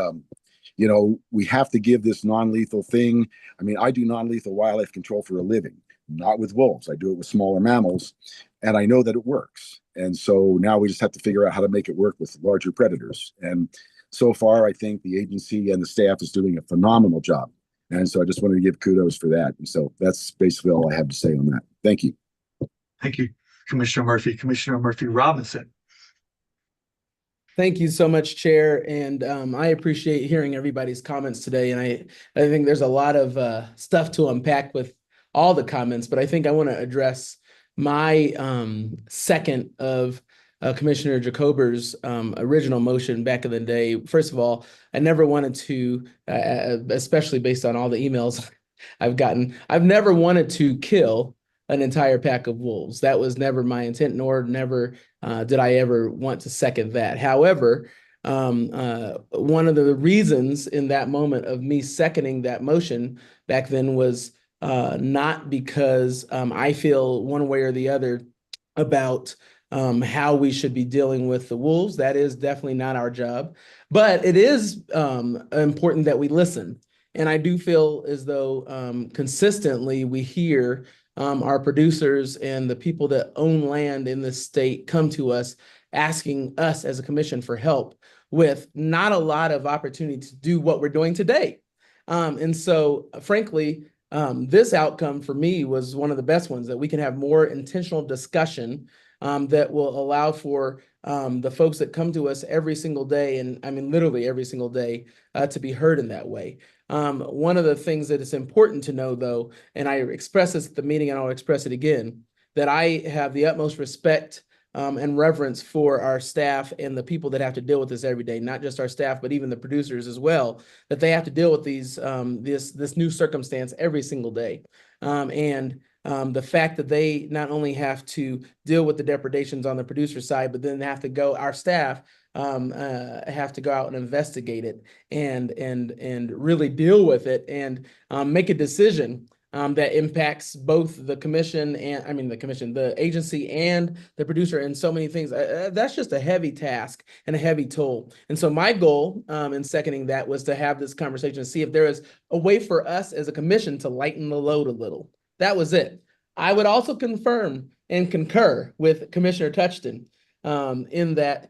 you know, we have to give this non-lethal thing. I mean, I do non-lethal wildlife control for a living, not with wolves. I do it with smaller mammals, and I know that it works. And so now we just have to figure out how to make it work with larger predators. And so far, I think the agency and the staff is doing a phenomenal job. And so I just wanted to give kudos for that. And so that's basically all I have to say on that. Thank you. Thank you, Commissioner Murphy. Commissioner Murphy Robinson. Thank you so much, Chair. And I appreciate hearing everybody's comments today. And I think there's a lot of stuff to unpack with all the comments, but I think I want to address my second of Commissioner Jacober's original motion back in the day. First of all, I never wanted to, especially based on all the emails I've gotten, I've never wanted to kill an entire pack of wolves. That was never my intent, nor never did I ever want to second that. However, one of the reasons in that moment of me seconding that motion back then was not because I feel one way or the other about how we should be dealing with the wolves. That is definitely not our job, but it is important that we listen. And I do feel as though consistently we hear our producers and the people that own land in this state come to us asking us as a commission for help with not a lot of opportunity to do what we're doing today. And so, frankly, this outcome for me was one of the best ones, that we can have more intentional discussion that will allow for the folks that come to us every single day, and I mean literally every single day, to be heard in that way. One of the things that is important to know, though, and I expressed this at the meeting and I'll express it again, that I have the utmost respect and reverence for our staff and the people that have to deal with this every day, not just our staff, but even the producers as well, that they have to deal with these this new circumstance every single day. The fact that they not only have to deal with the depredations on the producer side, but then our staff have to go out and investigate it and really deal with it and make a decision that impacts both the commission and the agency and the producer and so many things. That's just a heavy task and a heavy toll. And so my goal in seconding that was to have this conversation and see if there is a way for us as a commission to lighten the load a little. That was it. I would also confirm and concur with Commissioner Touchton in that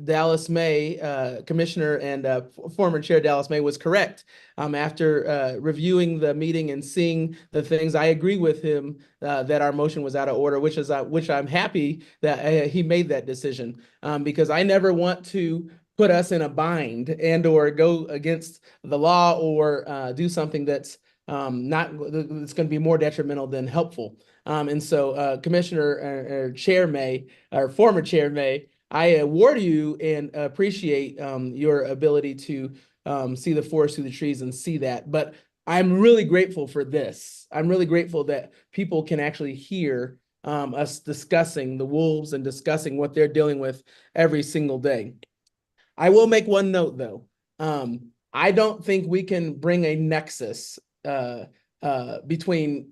Dallas May, Commissioner and former Chair Dallas May was correct. After reviewing the meeting and seeing the things, I agree with him that our motion was out of order, which I'm happy that he made that decision because I never want to put us in a bind and or go against the law or do something that's that's going to be more detrimental than helpful. And so Commissioner or Chair May, or former Chair May, I award you and appreciate your ability to see the forest through the trees and see that. But I'm really grateful for this. I'm really grateful that people can actually hear us discussing the wolves and discussing what they're dealing with every single day. I will make one note though. I don't think we can bring a nexus between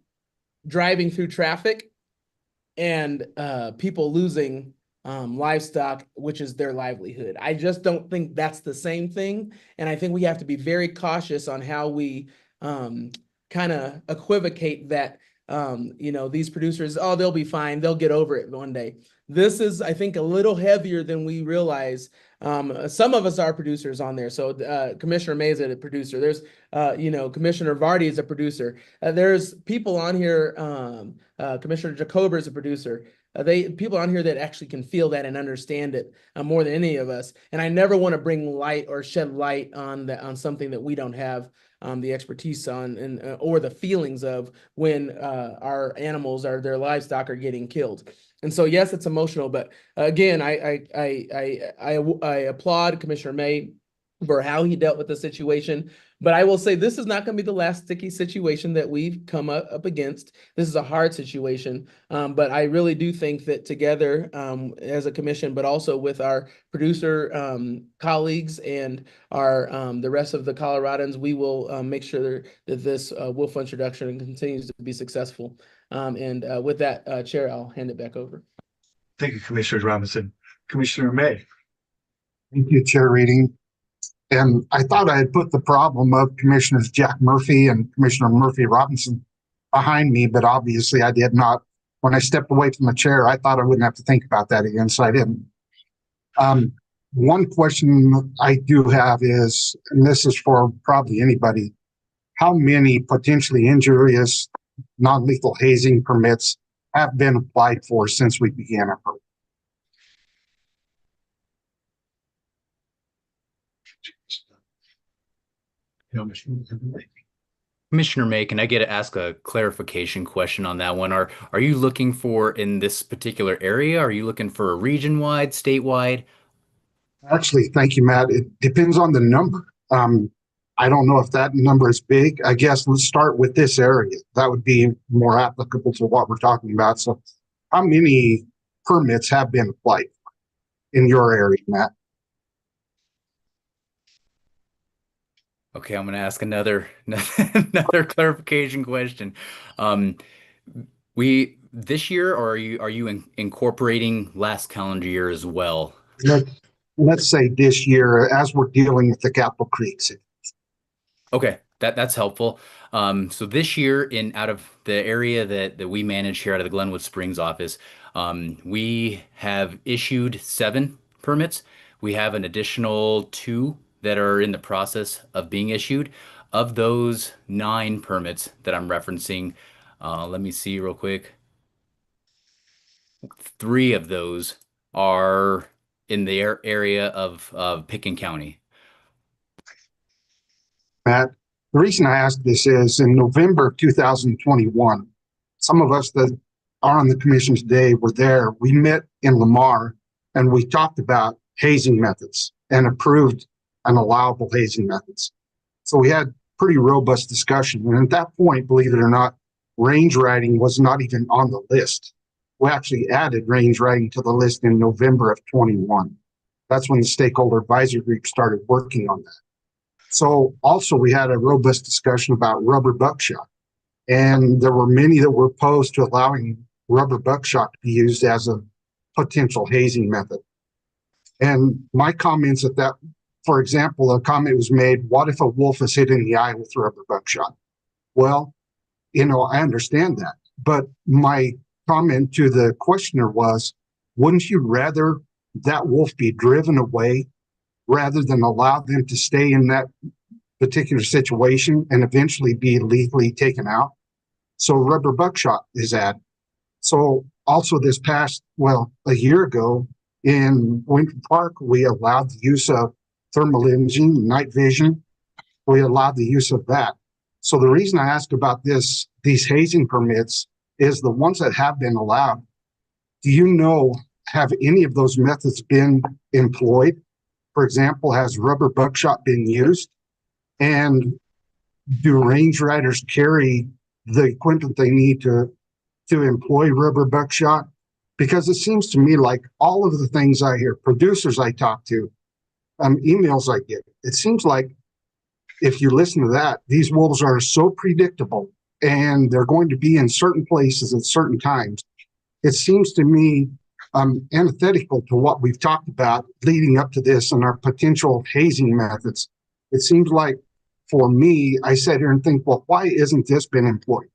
driving through traffic and people losing livestock, which is their livelihood. I just don't think that's the same thing. And I think we have to be very cautious on how we kind of equivocate that, these producers, oh, they'll be fine. They'll get over it one day. This is, I think, a little heavier than we realize. Some of us are producers on there. So Commissioner May is a producer. There's, Commissioner Vardy is a producer. There's people on here, Commissioner Jacober is a producer. People on here that actually can feel that and understand it more than any of us. And I never want to bring light or shed light on something that we don't have the expertise on and or the feelings of when our animals or their livestock are getting killed. And so, yes, it's emotional, but again, I applaud Commissioner May for how he dealt with the situation. But I will say this is not going to be the last sticky situation that we've come up against. This is a hard situation, but I really do think that together as a commission, but also with our producer colleagues and our the rest of the Coloradans, we will make sure that this wolf introduction continues to be successful. And with that, Chair, I'll hand it back over. Thank you, Commissioner Robinson. Commissioner May. Thank you, Chair Reading. And I thought I had put the problem of Commissioners Jack Murphy and Commissioner Murphy Robinson behind me, but obviously I did not. When I stepped away from the chair, I thought I wouldn't have to think about that again, so I didn't. One question I do have is, and this is for probably anybody, how many potentially injurious non-lethal hazing permits have been applied for since we began our program? Commissioner May, can I ask a clarification question on that one? Are you looking for in this particular area? Are you looking for a region-wide, statewide? Actually, thank you, Matt. It depends on the number. I don't know if that number is big. I guess let's start with this area. That would be more applicable to what we're talking about. So how many permits have been applied for in your area, Matt? Okay, I'm going to ask another clarification question. This year, or are you incorporating last calendar year as well? Let's say this year, as we're dealing with the Capitol Creek city. Okay, that's helpful. So this year, out of the area that we manage here out of the Glenwood Springs office, we have issued 7 permits. We have an additional 2 that are in the process of being issued. Of those 9 permits that I'm referencing, let me see real quick. 3 of those are in the area of Pitkin County. Matt, the reason I ask this is in November of 2021, some of us that are on the commission today were there. We met in Lamar and we talked about hazing methods and approved and allowable hazing methods. So we had pretty robust discussion. And at that point, believe it or not, range riding was not even on the list. We actually added range riding to the list in November of 21. That's when the stakeholder advisory group started working on that. So also we had a robust discussion about rubber buckshot. And there were many that were opposed to allowing rubber buckshot to be used as a potential hazing method. And my comments at that, for example, a comment was made, what if a wolf is hit in the eye with rubber buckshot? Well, I understand that, but my comment to the questioner was, wouldn't you rather that wolf be driven away rather than allow them to stay in that particular situation and eventually be legally taken out? So rubber buckshot is added. So also this past, a year ago in Winter Park, we allowed the use of thermal imaging, night vision. We allowed the use of that. So the reason I ask about these hazing permits is the ones that have been allowed. Do you know, have any of those methods been employed? For example, has rubber buckshot been used? And do range riders carry the equipment they need to employ rubber buckshot? Because it seems to me like all of the things I hear, producers I talk to, emails I get, it seems like if you listen to that, these wolves are so predictable and they're going to be in certain places at certain times. It seems to me antithetical to what we've talked about leading up to this and our potential hazing methods. It seems like for me, I sit here and think, well, why isn't this been employed?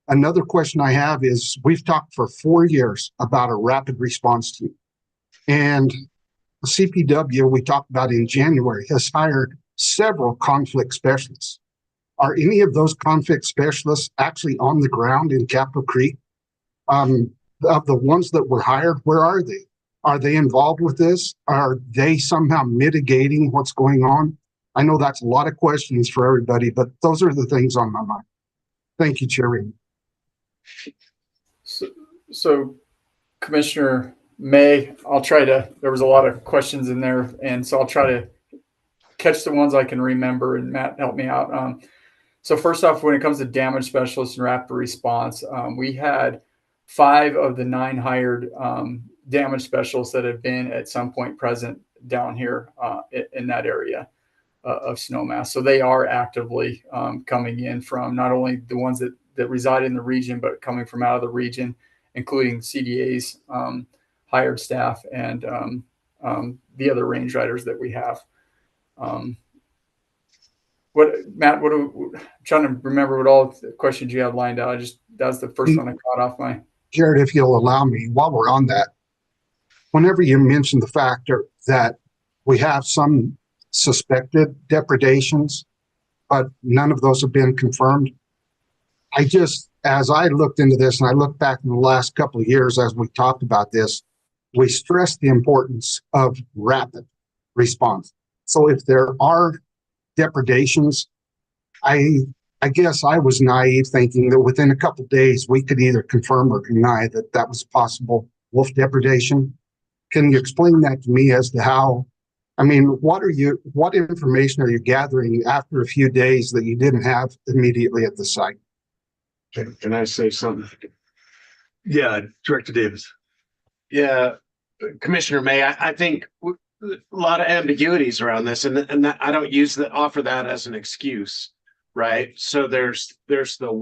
Another question I have is, we've talked for 4 years about a rapid response team. And CPW, we talked about in January, has hired several conflict specialists. Are any of those conflict specialists actually on the ground in Capitol Creek? Of the ones that were hired, where are they? Are they involved with this? Are they somehow mitigating what's going on? I know that's a lot of questions for everybody, but those are the things on my mind. Thank you, Chair. So Commissioner May, there was a lot of questions in there, and so I'll try to catch the ones I can remember, and Matt, help me out. So first off, when it comes to damage specialists and rapid response, we had 5 of the 9 hired damage specialists that have been at some point present down here in that area of Snowmass. So they are actively coming in from not only the ones that reside in the region, but coming from out of the region, including CDA's hired staff and the other range riders that we have. Matt, I'm trying to remember what all the questions you have lined out. That's the first one I caught off my. Jared, if you'll allow me, while we're on that, whenever you mention the factor that we have some suspected depredations, but none of those have been confirmed, as I looked into this and I look back in the last couple of years as we talked about this, we stressed the importance of rapid response. So if there are depredations, I guess I was naive thinking that within a couple of days we could either confirm or deny that that was possible wolf depredation. Can you explain that to me as to how? I mean, what information are you gathering after a few days that you didn't have immediately at the site? Can I say something? Yeah, Director Davis. Yeah, Commissioner May, I think a lot of ambiguities around this, and that I don't offer that as an excuse, right? So there's the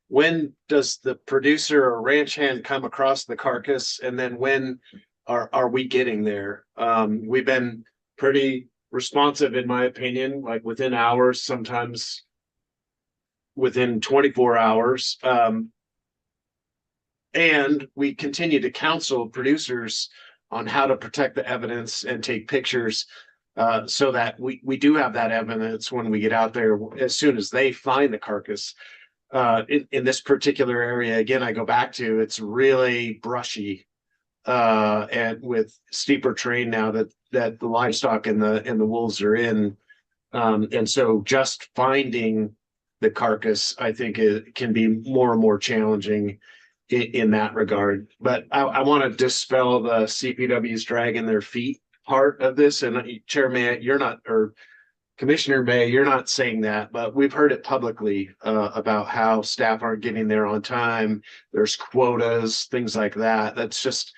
when does the producer or ranch hand come across the carcass, and then when are we getting there? We've been pretty responsive, in my opinion, like within hours, sometimes within 24 hours. And we continue to counsel producers on how to protect the evidence and take pictures so that we do have that evidence when we get out there as soon as they find the carcass. In this particular area, again, I go back to, it's really brushy and with steeper terrain now that the livestock and the wolves are in. And so just finding the carcass, I think it can be more and more challenging in that regard. But I want to dispel the CPW's dragging their feet part of this. And Chair May, you're not, or Commissioner May, you're not saying that, but we've heard it publicly about how staff aren't getting there on time. There's quotas, things like that. That's just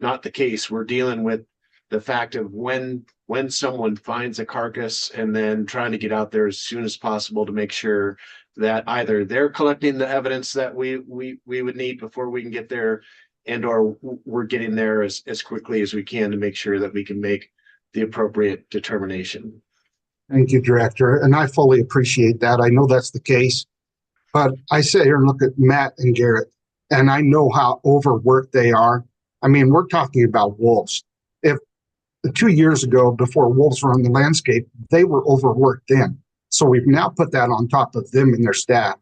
not the case. We're dealing with the fact of when someone finds a carcass and then trying to get out there as soon as possible to make sure that either they're collecting the evidence that we would need before we can get there, and or we're getting there as quickly as we can to make sure that we can make the appropriate determination. Thank you, Director. And I fully appreciate that. I know that's the case, but I sit here and look at Matt and Garrett. and I know how overworked they are. I mean, we're talking about wolves. If 2 years ago, before wolves were on the landscape, they were overworked then. So we've now put that on top of them and their staff.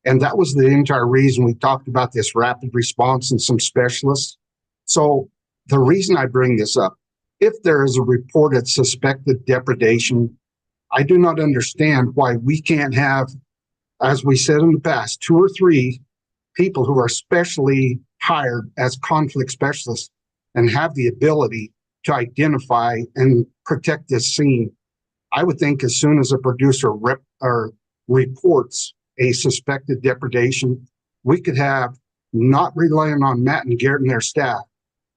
And that was the entire reason we talked about this rapid response and some specialists. So the reason I bring this up, if there is a reported suspected depredation, I do not understand why we can't have, as we said in the past, 2 or 3 people who are specially hired as conflict specialists and have the ability to identify and protect this scene. I would think as soon as a producer reports a suspected depredation, we could have, not relying on Matt and Garrett and their staff,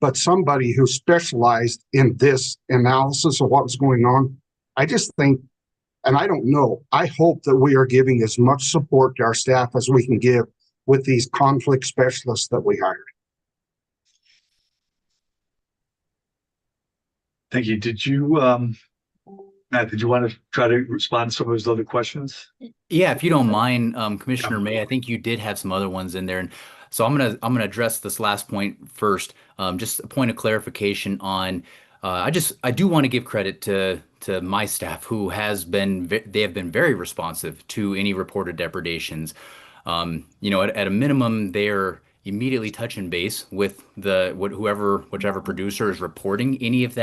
but somebody who specialized in this analysis of what was going on. I just think, and I don't know, I hope that we are giving as much support to our staff as we can give with these conflict specialists that we hired. Thank you. Did you, Matt, did you want to try to respond to some of those other questions? Yeah, if you don't mind, Commissioner May, I think you did have some other ones in there, and so I'm gonna address this last point first. Just a point of clarification on. I do want to give credit to my staff who they have been very responsive to any reported depredations. At a minimum, they're immediately touching base with whichever producer is reporting any of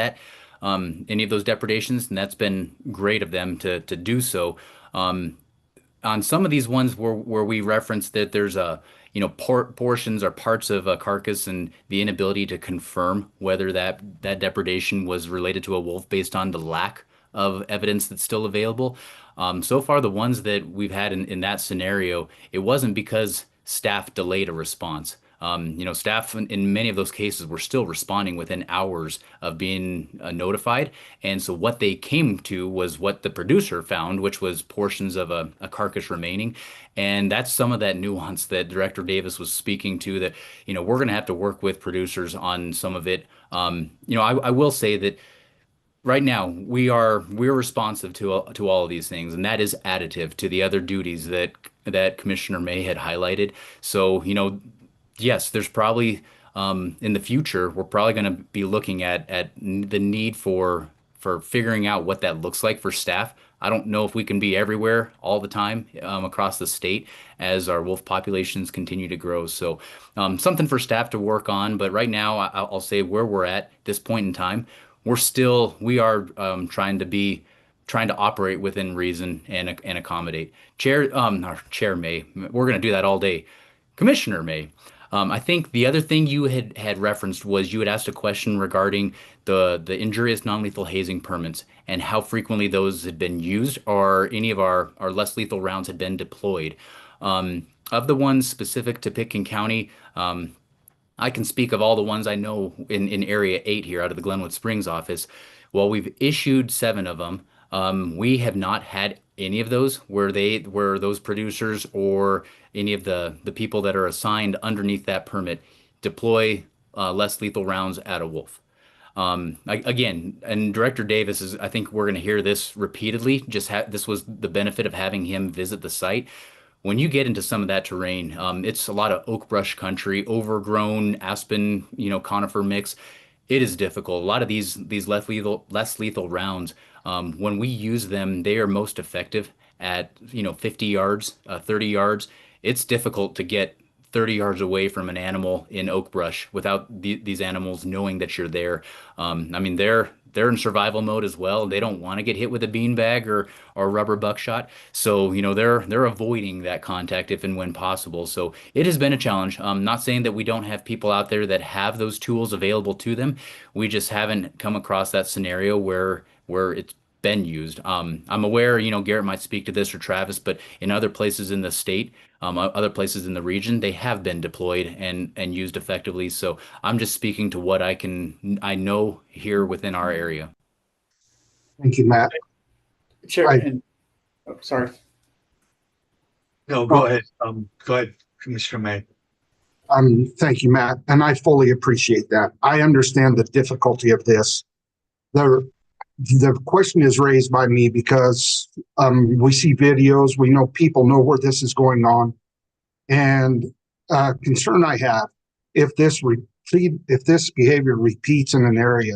those depredations, and that's been great of them to do so. On some of these ones where we referenced that there's portions or parts of a carcass and the inability to confirm whether that depredation was related to a wolf based on the lack of evidence that's still available. So far, the ones that we've had in that scenario, it wasn't because staff delayed a response. Staff in many of those cases were still responding within hours of being notified. And so what they came to was what the producer found, which was portions of a carcass remaining. And that's some of that nuance that Director Davis was speaking to, that, we're going to have to work with producers on some of it. I will say that right now we're responsive to all of these things, and that is additive to the other duties that Commissioner May had highlighted. So, yes, there's probably in the future, we're probably going to be looking at the need for figuring out what that looks like for staff. I don't know if we can be everywhere all the time across the state as our wolf populations continue to grow. So something for staff to work on. But right now, I'll say where we're at this point in time, we are trying to operate within reason and accommodate. Chair May, we're going to do that all day. Commissioner May. I think the other thing you had referenced was you had asked a question regarding the injurious non-lethal hazing permits and how frequently those had been used or any of our less lethal rounds had been deployed. Of the ones specific to Pitkin County, I can speak of all the ones I know in Area 8 here out of the Glenwood Springs office. While we've issued 7 of them, we have not had any of those where those producers or any of the people that are assigned underneath that permit deploy less lethal rounds at a wolf. Again, and Director Davis I think we're going to hear this repeatedly. This was the benefit of having him visit the site. When you get into some of that terrain, it's a lot of oak brush country, overgrown aspen, conifer mix. It is difficult. A lot of these less lethal rounds, when we use them, they are most effective at 50 yards, 30 yards. It's difficult to get 30 yards away from an animal in oak brush without these animals knowing that you're there. They're in survival mode as well. They don't want to get hit with a beanbag or rubber buckshot. So, they're avoiding that contact if and when possible. So it has been a challenge. I'm not saying that we don't have people out there that have those tools available to them. We just haven't come across that scenario where it's been used. I'm aware, Garrett might speak to this or Travis, but in other places in the state, other places in the region, they have been deployed and used effectively. So I'm just speaking to what I know here within our area. Thank you, Matt. Chair, sorry. No, go ahead. Go ahead, Commissioner May. Thank you, Matt, and I fully appreciate that. I understand the difficulty of this. The question is raised by me because we see videos, we know people know where this is going on. And concern I have, if this behavior repeats in an area,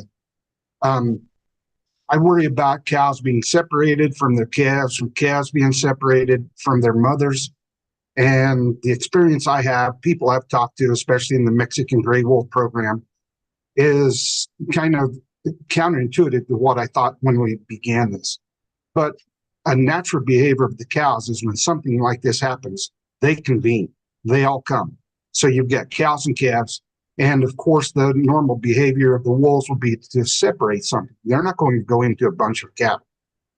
I worry about cows being separated from their calves, from calves being separated from their mothers. And the experience I have, people I've talked to, especially in the Mexican gray wolf program, is kind of counterintuitive to what I thought when we began this. But a natural behavior of the cows is when something like this happens, they convene, they all come. So you've got cows and calves. And of course, the normal behavior of the wolves will be to separate something. They're not going to go into a bunch of cattle.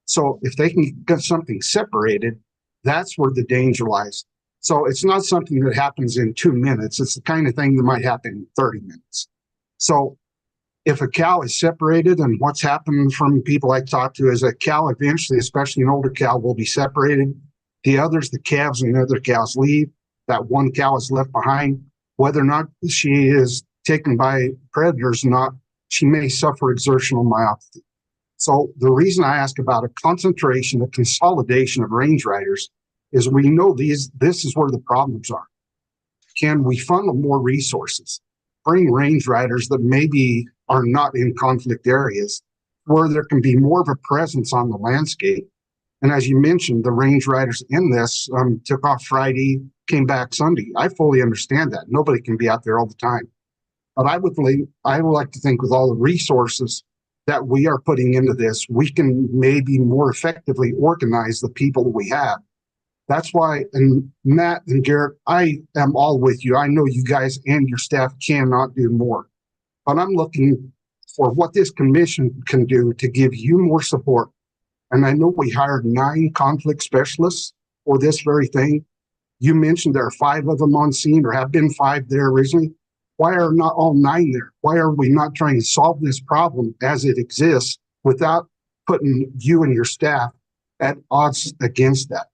So if they can get something separated, that's where the danger lies. So it's not something that happens in 2 minutes. It's the kind of thing that might happen in 30 minutes. So if a cow is separated, and what's happened from people I talked to is a cow eventually, especially an older cow, will be separated. The others, the calves and the other cows leave. That one cow is left behind. Whether or not she is taken by predators or not, she may suffer exertional myopathy. So the reason I ask about a concentration, a consolidation of range riders is we know this is where the problems are. Can we funnel more resources, bring range riders that maybe are not in conflict areas where there can be more of a presence on the landscape? And as you mentioned, the range riders in this took off Friday, came back Sunday. I fully understand that. Nobody can be out there all the time. But I would like to think with all the resources that we are putting into this, we can maybe more effectively organize the people that we have. That's why, and Matt and Garrett, I am all with you. I know you guys and your staff cannot do more. But I'm looking for what this commission can do to give you more support. And I know we hired 9 conflict specialists for this very thing. You mentioned there are 5 of them on scene, or have been 5 there originally. Why are not all 9 there? Why are we not trying to solve this problem as it exists without putting you and your staff at odds against that?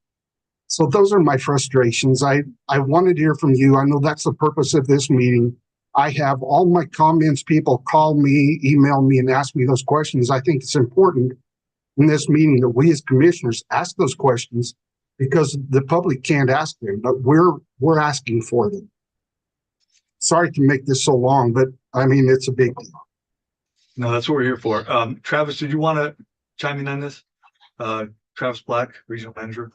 So those are my frustrations. I wanted to hear from you. I know that's the purpose of this meeting. I have all my comments. People call me, email me, and ask me those questions. I think it's important in this meeting that we as commissioners ask those questions, because the public can't ask them, but we're asking for them. Sorry to make this so long, but I mean, it's a big deal. No, that's what we're here for. Travis, did you want to chime in on this? Travis Black, Regional Manager.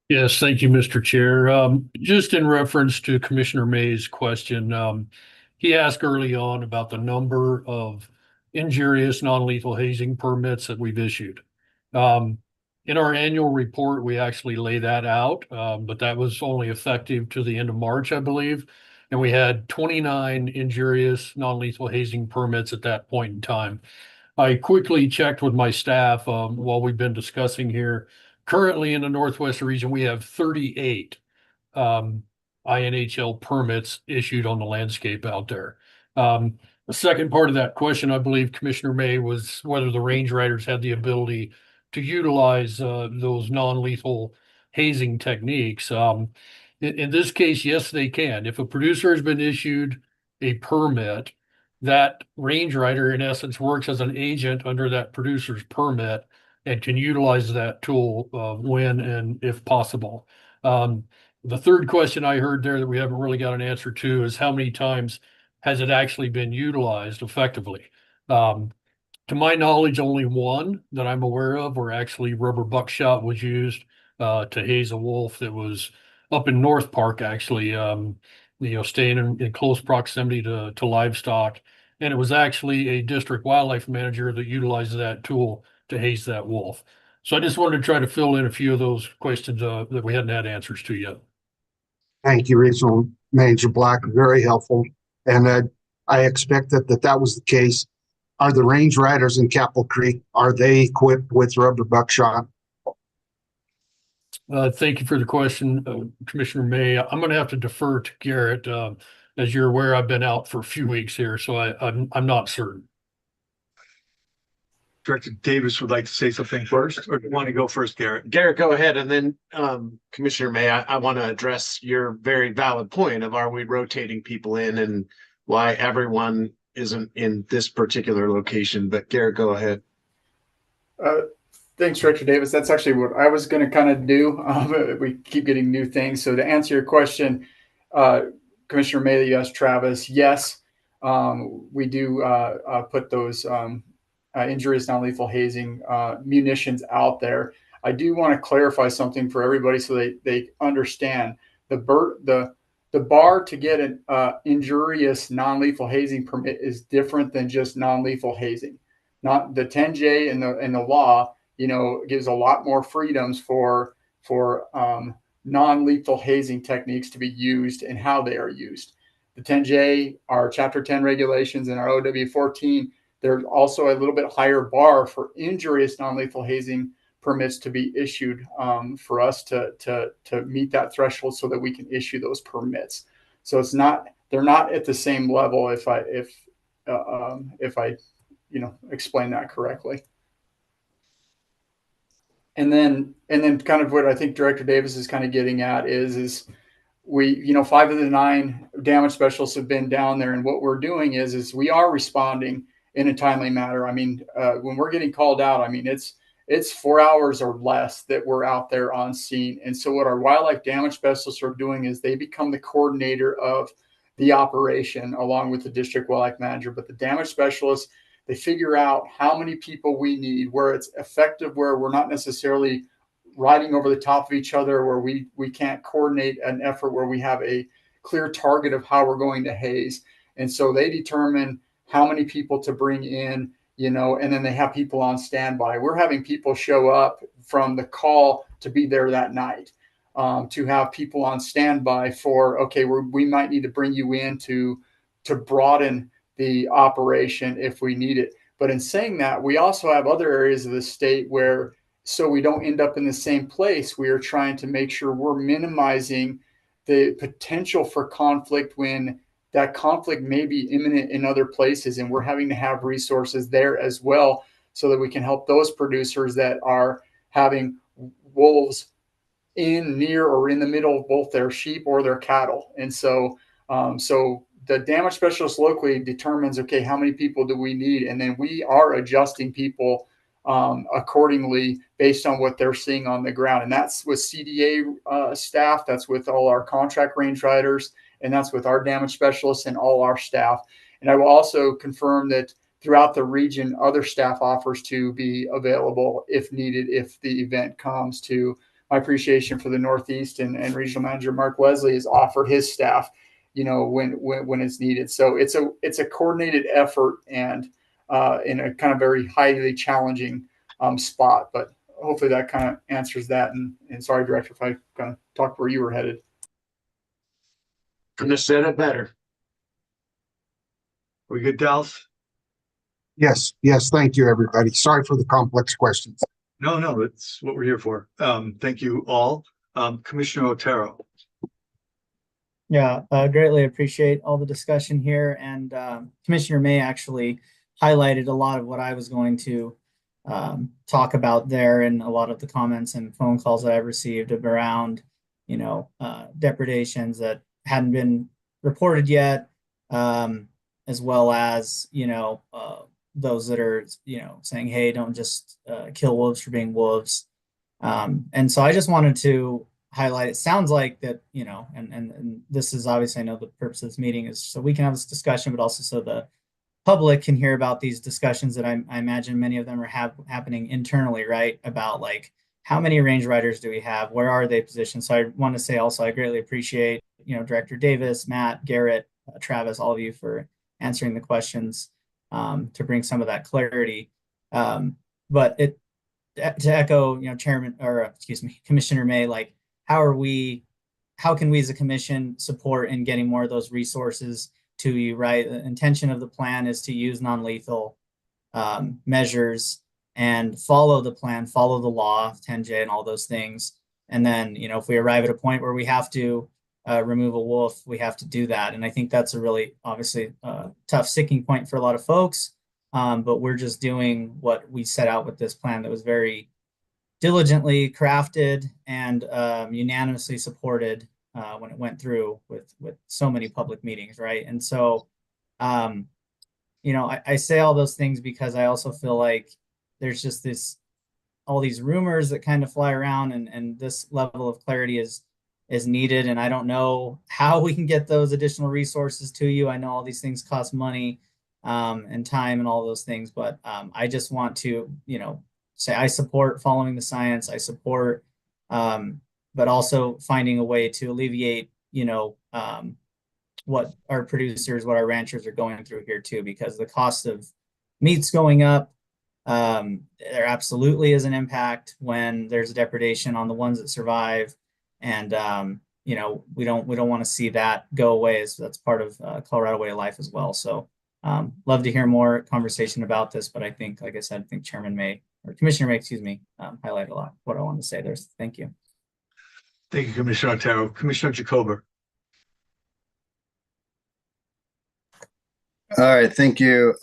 Yes, thank you, Mr. Chair. Just in reference to Commissioner May's question, he asked early on about the number of injurious non-lethal hazing permits that we've issued. In our annual report, we actually lay that out, but that was only effective to the end of March, I believe. And we had 29 injurious non-lethal hazing permits at that point in time. I quickly checked with my staff while we've been discussing here. Currently in the Northwest region, we have 38 INHL permits issued on the landscape out there. The second part of that question, I believe Commissioner May, was whether the range riders had the ability to utilize those non-lethal hazing techniques. In this case, yes, they can. If a producer has been issued a permit, that range rider in essence works as an agent under that producer's permit and can utilize that tool when and if possible. The third question I heard there that we haven't really got an answer to is how many times has it actually been utilized effectively? To my knowledge, only one that I'm aware of where actually rubber buckshot was used to haze a wolf that was up in North Park, actually, staying in close proximity to livestock. And it was actually a district wildlife manager that utilized that tool to haze that wolf. So I just wanted to try to fill in a few of those questions that we hadn't had answers to yet. Thank you, Regional Manager Black. Very helpful. And I expect that was the case. Are the range riders in Capitol Creek, are they equipped with rubber buckshot? Thank you for the question, Commissioner May. I'm going to have to defer to Garrett. As you're aware, I've been out for a few weeks here, so I'm not certain. Director Davis would like to say something first, or do you want to go first, Garrett? Garrett, go ahead. And then Commissioner May, I want to address your very valid point of, are we rotating people in and why everyone isn't in this particular location? But Garrett, go ahead. Thanks, Director Davis. That's actually what I was going to kind of do. We keep getting new things. So to answer your question, Commissioner May, you asked Travis, yes, we do put those injurious non-lethal hazing munitions out there. I do want to clarify something for everybody so they understand the bar to get an injurious non-lethal hazing permit is different than just non-lethal hazing. Not the 10J and the law, gives a lot more freedoms for non-lethal hazing techniques to be used and how they are used. The 10J, our Chapter 10 regulations, and our OW 14, there's also a little bit higher bar for injurious non-lethal hazing permits to be issued for us to meet that threshold so that we can issue those permits. So they're not at the same level if I explain that correctly. And then kind of what I think Director Davis is kind of getting at is we, 5 of the 9 damage specialists have been down there, and what we're doing is we are responding in a timely manner. I mean, when we're getting called out, I mean, it's 4 hours or less that we're out there on scene. And so what our wildlife damage specialists are doing is they become the coordinator of the operation along with the district wildlife manager. But the damage specialists, they figure out how many people we need, where it's effective, where we're not necessarily riding over the top of each other, where we can't coordinate an effort, where we have a clear target of how we're going to haze. And so they determine how many people to bring in, and then they have people on standby. We're having people show up from the call to be there that night, to have people on standby for, okay, we might need to bring you in to broaden the operation if we need it. But in saying that, we also have other areas of the state where, so we don't end up in the same place, we are trying to make sure we're minimizing the potential for conflict when that conflict may be imminent in other places, and we're having to have resources there as well so that we can help those producers that are having wolves in, near, or in the middle of both their sheep or their cattle. And so the damage specialist locally determines, okay, how many people do we need? And then we are adjusting people accordingly based on what they're seeing on the ground. And that's with CDA staff, that's with all our contract range riders, and that's with our damage specialists and all our staff. And I will also confirm that throughout the region, other staff offers to be available if needed, if the event comes to. My appreciation for the Northeast and Regional Manager Mark Wesley has offered his staff, when it's needed. So it's a coordinated effort and in a kind of very highly challenging spot. But hopefully that kind of answers that. And sorry, Director, if I kind of talked where you were headed. Couldn't have said it better. We good, Dallas? Yes, thank you, everybody. Sorry for the complex questions. No, that's what we're here for. Thank you all. Commissioner Otero. Yeah, greatly appreciate all the discussion here. And Commissioner May actually highlighted a lot of what I was going to talk about there, and a lot of the comments and phone calls that I've received around, depredations that hadn't been reported yet, as well as, those that are, saying, hey, don't just kill wolves for being wolves. And so I just wanted to highlight, it sounds like that, and this is obviously, I know the purpose of this meeting is so we can have this discussion, but also so the public can hear about these discussions that I imagine many of them are happening internally, right? About like, how many range riders do we have? Where are they positioned? So I want to say also, I greatly appreciate, Director Davis, Matt, Garrett, Travis, all of you for answering the questions to bring some of that clarity. But to echo, Commissioner May, like, how can we as a commission support in getting more of those resources to you, right? The intention of the plan is to use non-lethal measures and follow the plan, follow the law, 10J and all those things. And then, if we arrive at a point where we have to remove a wolf, we have to do that. And I think that's a really, obviously, tough sticking point for a lot of folks. But we're just doing what we set out with this plan that was very diligently crafted and unanimously supported when it went through with so many public meetings, right? And so, I say all those things because I also feel like there's just all these rumors that kind of fly around, and this level of clarity is is needed. And I don't know how we can get those additional resources to you. I know all these things cost money and time and all those things, but I just want to, say I support following the science. I support, but also finding a way to alleviate, what our producers, what our ranchers are going through here too, because the cost of meat's going up. There absolutely is an impact when there's a depredation on the ones that survive. And, we don't want to see that go away, as that's part of Colorado way of life as well. So love to hear more conversation about this, but I think, like I said, I think Commissioner May, excuse me, highlight a lot what I wanted to say there. Thank you. Thank you, Commissioner Otero. Commissioner Jacober. All right, thank you.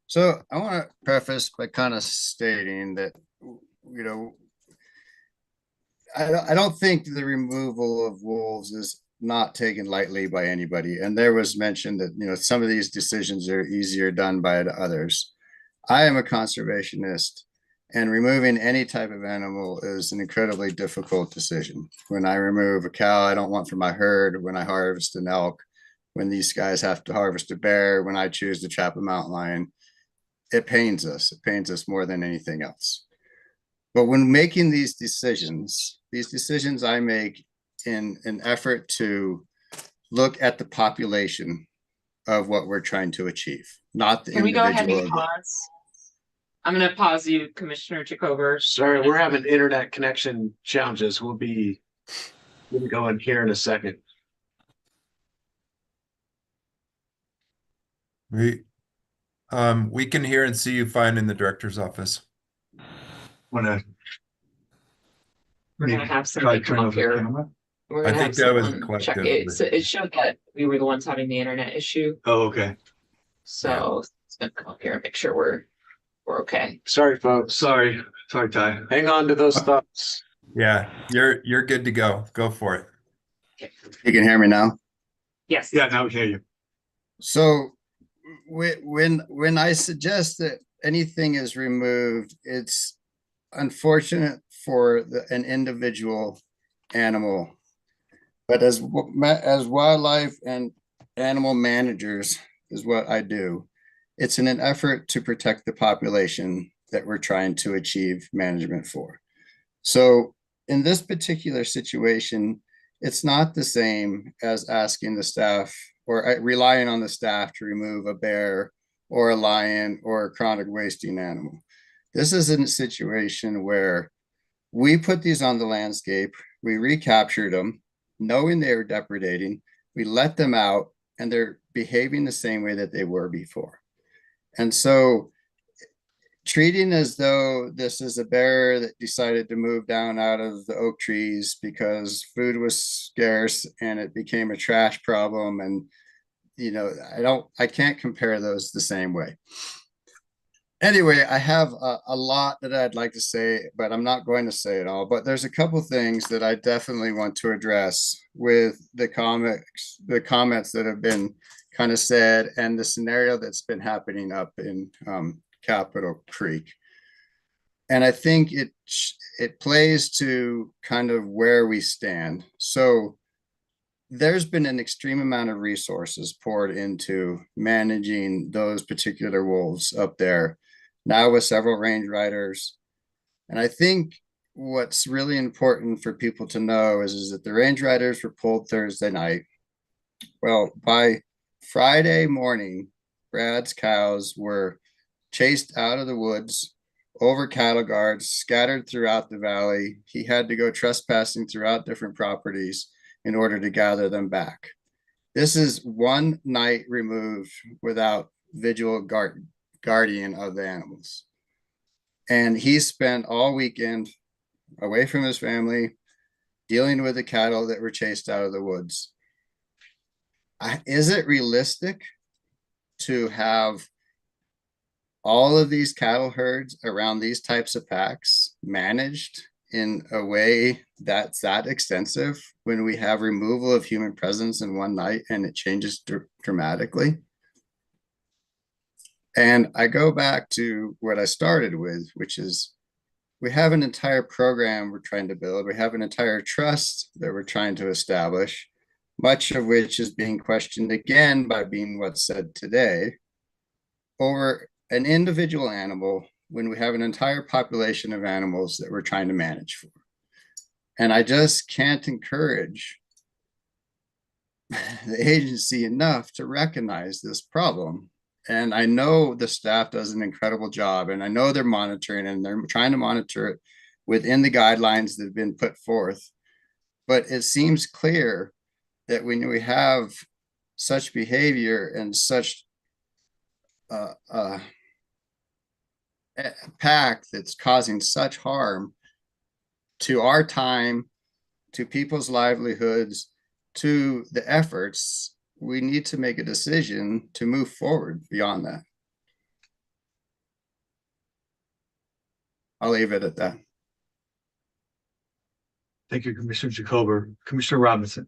So I want to preface by kind of stating that, I don't think the removal of wolves is not taken lightly by anybody. And there was mentioned that, some of these decisions are easier done by others. I am a conservationist, and removing any type of animal is an incredibly difficult decision. When I remove a cow I don't want for my herd, when I harvest an elk, when these guys have to harvest a bear, when I choose to trap a mountain lion, it pains us. It pains us more than anything else. But when making these decisions I make in an effort to look at the population of what we're trying to achieve, not the Can we go ahead individual. and pause? I'm going to pause you, Commissioner Jacober. Sorry, we're having internet connection challenges. We'll be going here in a second. We can hear and see you fine in the director's office. We're gonna have somebody come up here. We're I gonna think have that was a someone check collective. it. So it showed that we were the ones having the internet issue. Oh, okay. So it's gonna come up here and make sure we're okay. Sorry, folks. Sorry, Ty. Hang on to those thoughts. Yeah, you're good to go. Go for it. You can hear me now? Yes. Yeah, now we can hear you. So when I suggest that anything is removed, it's unfortunate for an individual animal, but as wildlife and animal managers is what I do. It's in an effort to protect the population that we're trying to achieve management for. So in this particular situation, it's not the same as asking the staff or relying on the staff to remove a bear or a lion or a chronic wasting animal. This is a situation where we put these on the landscape, we recaptured them, knowing they were depredating, we let them out, and they're behaving the same way that they were before. And so treating as though this is a bear that decided to move down out of the oak trees because food was scarce and it became a trash problem. And, I can't compare those the same way. Anyway, I have a lot that I'd like to say, but I'm not going to say it all. But there's a couple things that I definitely want to address with the comments that have been kind of said and the scenario that's been happening up in Capitol Creek. And I think it plays to kind of where we stand. So there's been an extreme amount of resources poured into managing those particular wolves up there, now with several range riders. And I think what's really important for people to know is that the range riders were pulled Thursday night. Well, by Friday morning, Brad's cows were chased out of the woods, over cattle guards, scattered throughout the valley. He had to go trespassing throughout different properties in order to gather them back. This is one night removed without visual guardian of the animals. And he spent all weekend away from his family, dealing with the cattle that were chased out of the woods. Is it realistic to have all of these cattle herds around these types of packs managed in a way that's that extensive when we have removal of human presence in one night and it changes dramatically? And I go back to what I started with, which is we have an entire program we're trying to build. We have an entire trust that we're trying to establish, much of which is being questioned again by being what's said today over an individual animal when we have an entire population of animals that we're trying to manage for. And I just can't encourage the agency enough to recognize this problem. And I know the staff does an incredible job, and I know they're monitoring and they're trying to monitor it within the guidelines that have been put forth. But it seems clear that when we have such behavior and such pack that's causing such harm to our time, to people's livelihoods, to the efforts, we need to make a decision to move forward beyond that. I'll leave it at that. Thank you, Commissioner Jacober. Commissioner Robinson.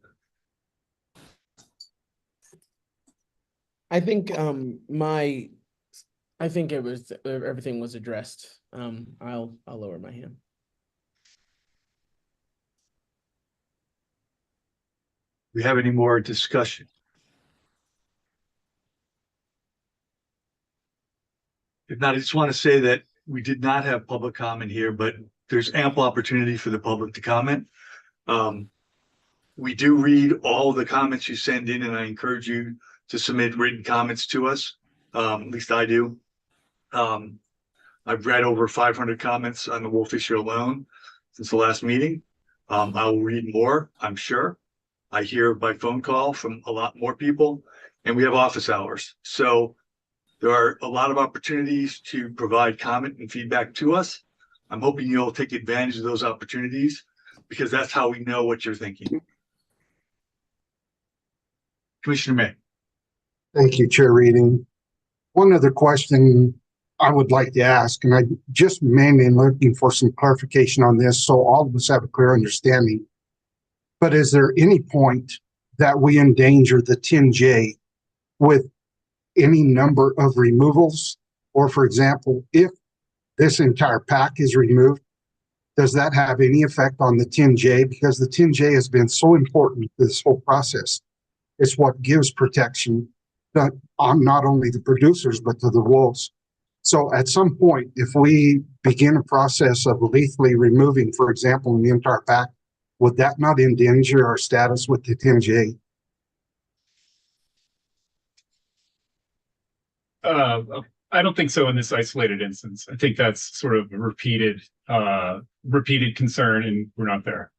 I think I think it was everything was addressed. I'll lower my hand. We have any more discussion? If not, I just want to say that we did not have public comment here, but there's ample opportunity for the public to comment. We do read all the comments you send in, and I encourage you to submit written comments to us. At least I do. I've read over 500 comments on the wolf issue alone since the last meeting. I will read more, I'm sure. I hear by phone call from a lot more people, and we have office hours. So there are a lot of opportunities to provide comment and feedback to us. I'm hoping you'll take advantage of those opportunities, because that's how we know what you're thinking. Commissioner May. Thank you, Chair Reading. One other question I would like to ask, and I just mainly looking for some clarification on this so all of us have a clear understanding. But is there any point that we endanger the 10J with any number of removals? Or for example, if this entire pack is removed, does that have any effect on the 10J? Because the 10J has been so important to this whole process. It's what gives protection on not only the producers, but to the wolves. So at some point, if we begin a process of lethally removing, for example, in the entire pack, would that not endanger our status with the 10J? I don't think so in this isolated instance. I think that's sort of a repeated concern, and we're not there.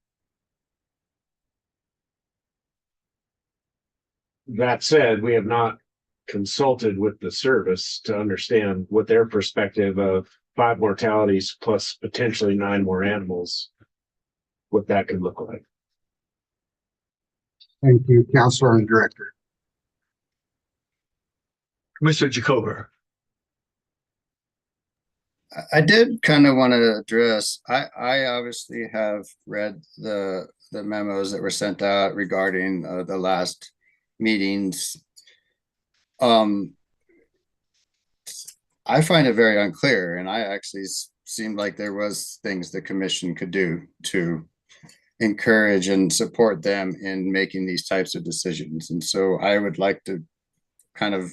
That said, we have not consulted with the service to understand what their perspective of 5 mortalities plus potentially 9 more animals, what that could look like. Thank you, Counselor and Director. Commissioner Jacober. I did kind of want to address, I obviously have read the memos that were sent out regarding the last meetings. I find it very unclear, and I actually seemed like there was things the commission could do to encourage and support them in making these types of decisions. And so I would like to kind of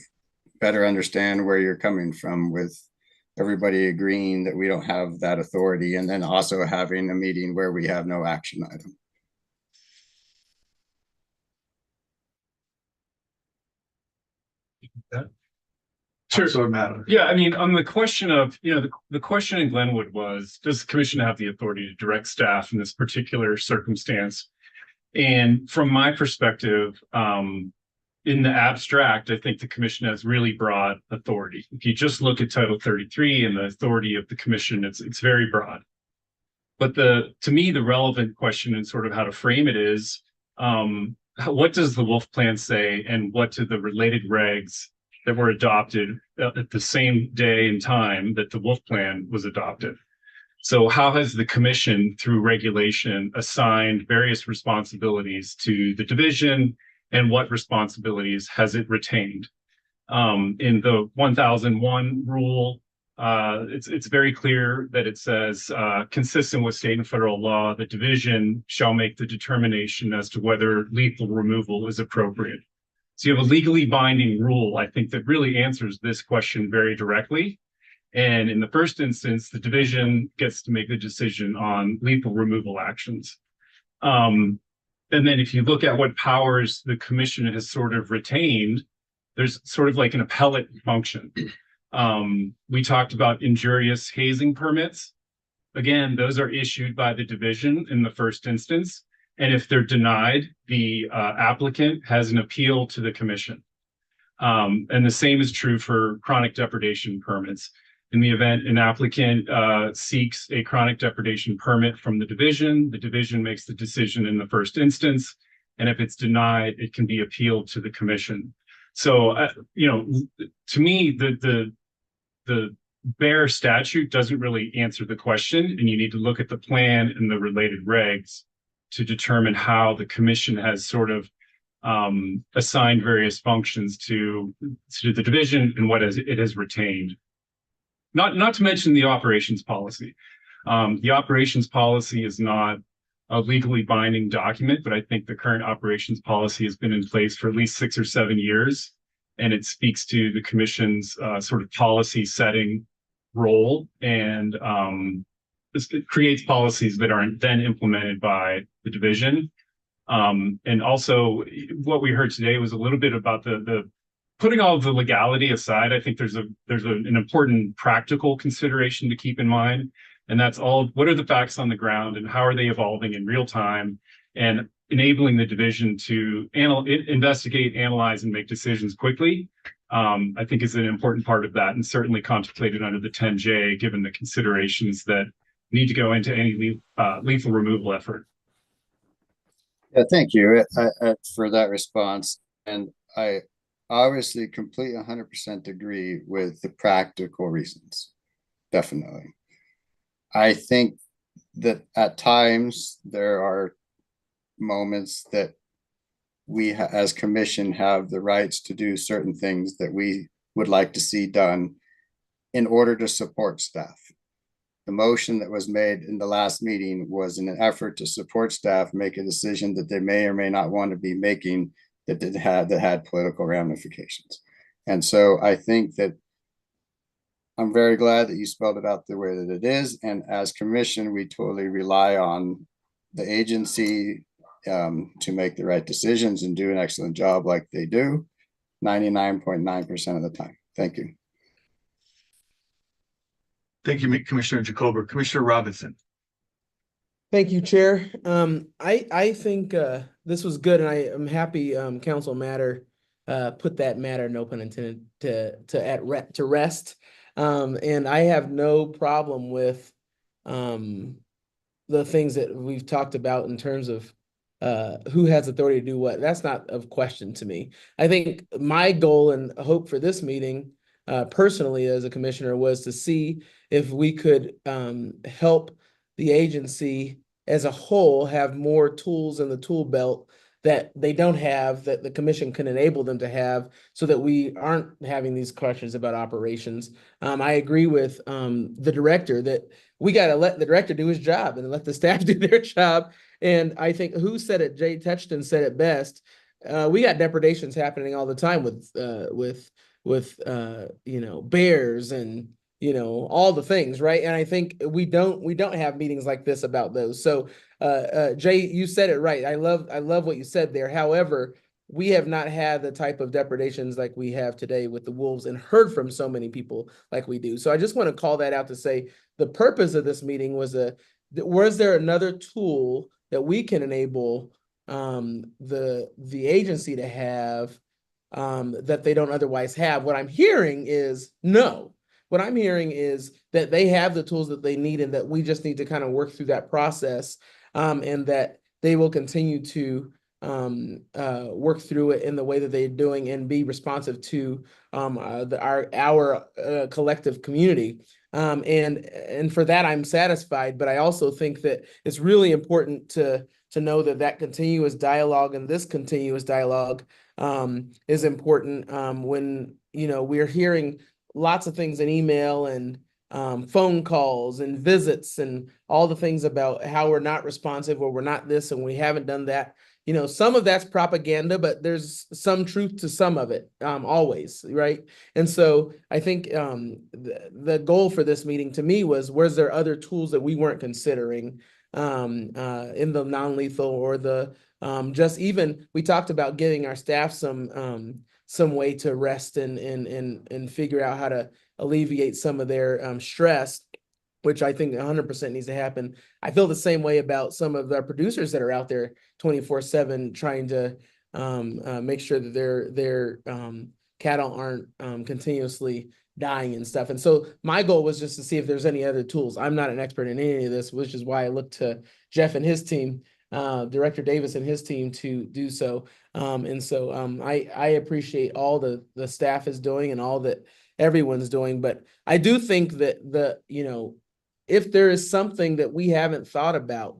better understand where you're coming from with everybody agreeing that we don't have that authority, and then also having a meeting where we have no action item. Sure. Matter. Yeah, I mean, on the question of, the question in Glenwood was, does the commission have the authority to direct staff in this particular circumstance? And from my perspective, in the abstract, I think the commission has really broad authority. If you just look at Title 33 and the authority of the commission, it's very broad. But to me, the relevant question and sort of how to frame it is, what does the wolf plan say, and what do the related regs that were adopted at the same day and time that the wolf plan was adopted? So how has the commission, through regulation, assigned various responsibilities to the division, and what responsibilities has it retained? In the 1001 rule, It's very clear that it says, consistent with state and federal law, the division shall make the determination as to whether lethal removal is appropriate. So you have a legally binding rule, I think, that really answers this question very directly. And in the first instance, the division gets to make the decision on lethal removal actions. And then if you look at what powers the commission has sort of retained, there's sort of like an appellate function. We talked about injurious hazing permits. Again, those are issued by the division in the first instance. And if they're denied, the applicant has an appeal to the commission. And the same is true for chronic depredation permits. In the event an applicant seeks a chronic depredation permit from the division makes the decision in the first instance. And if it's denied, it can be appealed to the commission. So, to me, the bare statute doesn't really answer the question, and you need to look at the plan and the related regs to determine how the commission has sort of assigned various functions to the division and what it has retained. Not to mention the operations policy. The operations policy is not a legally binding document, but I think the current operations policy has been in place for at least 6 or 7 years, and it speaks to the commission's sort of policy setting role, and it creates policies that are then implemented by the division. And also, what we heard today was a little bit about the putting all of the legality aside. I think there's an important practical consideration to keep in mind, and that's all, what are the facts on the ground and how are they evolving in real time, and enabling the division to investigate, analyze, and make decisions quickly, I think is an important part of that, and certainly contemplated under the 10J, given the considerations that need to go into any lethal removal effort. Yeah, thank you for that response. And I obviously completely 100% agree with the practical reasons. Definitely. I think that at times there are moments that we as commission have the rights to do certain things that we would like to see done in order to support staff. The motion that was made in the last meeting was in an effort to support staff make a decision that they may or may not want to be making that had political ramifications. And so I think that I'm very glad that you spelled it out the way that it is. And as commission, we totally rely on the agency to make the right decisions and do an excellent job like they do 99.9% of the time. Thank you. Thank you, Commissioner Jacober. Commissioner Robinson. Thank you, Chair. I think this was good, and I am happy Council Matter put that matter, no pun intended, to rest. And I have no problem with the things that we've talked about in terms of who has authority to do what. That's not of question to me. I think my goal and hope for this meeting, personally as a commissioner, was to see if we could help the agency as a whole have more tools in the tool belt that they don't have, that the commission can enable them to have, so that we aren't having these questions about operations. I agree with the director that we got to let the director do his job and let the staff do their job. And I think, who said it? Jay Touchton said it best. We got depredations happening all the time with bears and all the things, right? And I think we don't have meetings like this about those. So Jay, you said it right. I love what you said there. However, we have not had the type of depredations like we have today with the wolves, and heard from so many people like we do. So I just want to call that out to say the purpose of this meeting was there another tool that we can enable the agency to have that they don't otherwise have? What I'm hearing is no. What I'm hearing is that they have the tools that they need, and that we just need to kind of work through that process, and that they will continue to work through it in the way that they're doing and be responsive to our collective community. And for that, I'm satisfied. But I also think that it's really important to know that continuous dialogue, and this continuous dialogue is important when we're hearing lots of things in email and phone calls and visits and all the things about how we're not responsive or we're not this and we haven't done that. You know, some of that's propaganda, but there's some truth to some of it, always, right? And so I think the goal for this meeting to me was there other tools that we weren't considering in the non-lethal or the just even we talked about giving our staff some way to rest and figure out how to alleviate some of their stress, which I think 100% needs to happen. I feel the same way about some of our producers that are out there 24/7 trying to make sure that their cattle aren't continuously dying and stuff. And so my goal was just to see if there's any other tools. I'm not an expert in any of this, which is why I looked to Jeff and his team, Director Davis and his team to do so. I appreciate all the staff is doing and all that everyone's doing. But I do think that if there is something that we haven't thought about,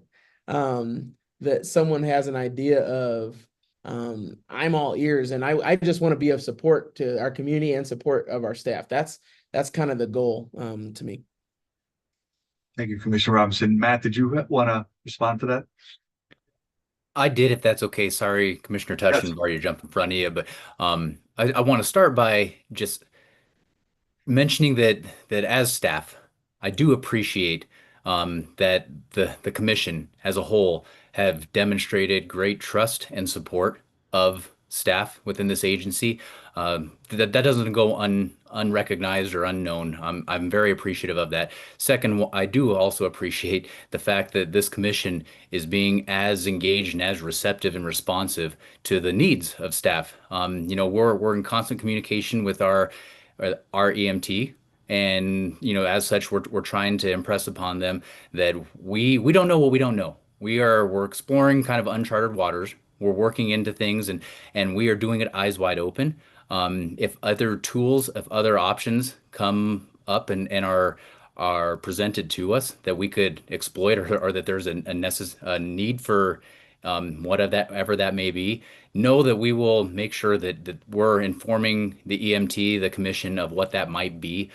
that someone has an idea of, I'm all ears, and I just want to be of support to our community and support of our staff. That's kind of the goal to me. Thank you, Commissioner Robinson. Matt, did you want to respond to that? I did, if that's okay. Sorry, Commissioner Touchman, I've already jumped in front of you, but I want to start by just mentioning that as staff, I do appreciate that the commission as a whole have demonstrated great trust and support of staff within this agency. That doesn't go unrecognized or unknown. I'm very appreciative of that. Second, I do also appreciate the fact that this commission is being as engaged and as receptive and responsive to the needs of staff. We're in constant communication with our EMT. And as such, we're trying to impress upon them that we don't know what we don't know. We're exploring kind of uncharted waters. We're working into things and we are doing it eyes wide open. If other tools, if other options come up and are presented to us that we could exploit or that there's a need for whatever that may be, know that we will make sure that we're informing the EMT, the commission of what that might be,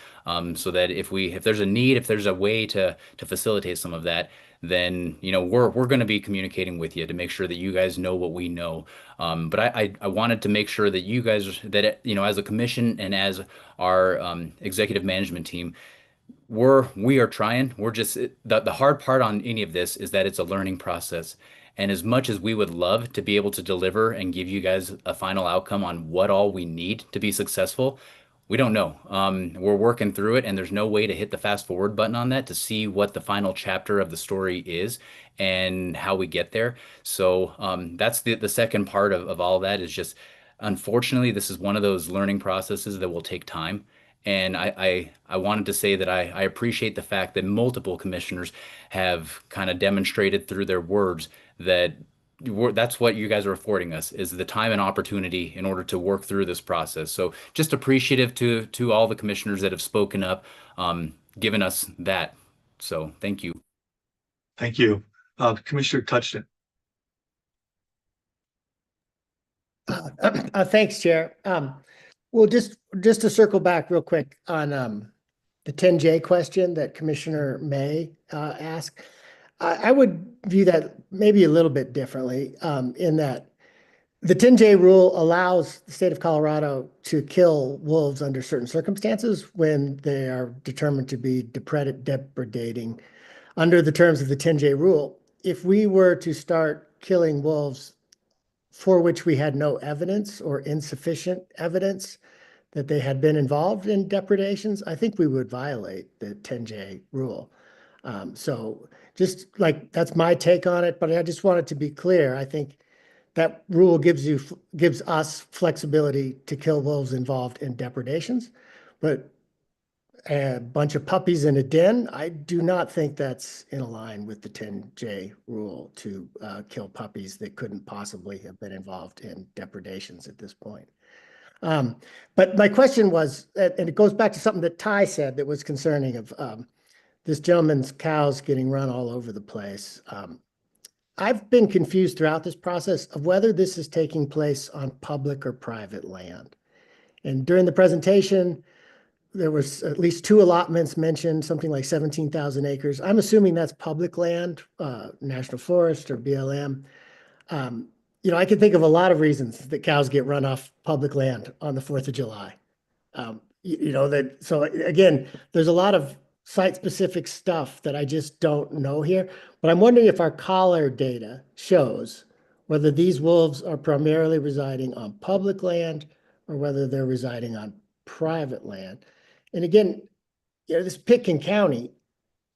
so that if there's a need, if there's a way to facilitate some of that, then we're going to be communicating with you to make sure that you guys know what we know. But I wanted to make sure that you guys as a commission and as our executive management team, we are trying. We're just the hard part on any of this is that it's a learning process. And as much as we would love to be able to deliver and give you guys a final outcome on what all we need to be successful, we don't know. We're working through it, and there's no way to hit the fast forward button on that to see what the final chapter of the story is and how we get there. So that's the second part of all that is just, unfortunately, this is one of those learning processes that will take time. And I wanted to say that I appreciate the fact that multiple commissioners have kind of demonstrated through their words that that's what you guys are affording us is the time and opportunity in order to work through this process. So just appreciative to all the commissioners that have spoken up, given us that. So thank you. Thank you. Commissioner Touchton. Thanks, Chair. Well, just to circle back real quick on the 10J question that Commissioner May asked, I would view that maybe a little bit differently in that the 10J rule allows the state of Colorado to kill wolves under certain circumstances when they are determined to be depredating under the terms of the 10J rule. If we were to start killing wolves for which we had no evidence or insufficient evidence that they had been involved in depredations, I think we would violate the 10J rule. So just like that's my take on it, but I just wanted to be clear. I think that rule gives us flexibility to kill wolves involved in depredations, but a bunch of puppies in a den, I do not think that's in line with the 10J rule to kill puppies that couldn't possibly have been involved in depredations at this point. But my question was, and it goes back to something that Ty said that was concerning of this gentleman's cows getting run all over the place. I've been confused throughout this process of whether this is taking place on public or private land. And during the presentation, there was at least 2 allotments mentioned, something like 17,000 acres. I'm assuming that's public land, National Forest or BLM. I can think of a lot of reasons that cows get run off public land on the 4th of July. So again, there's a lot of site-specific stuff that I just don't know here. But I'm wondering if our collar data shows whether these wolves are primarily residing on public land or whether they're residing on private land. And again, this Pitkin County,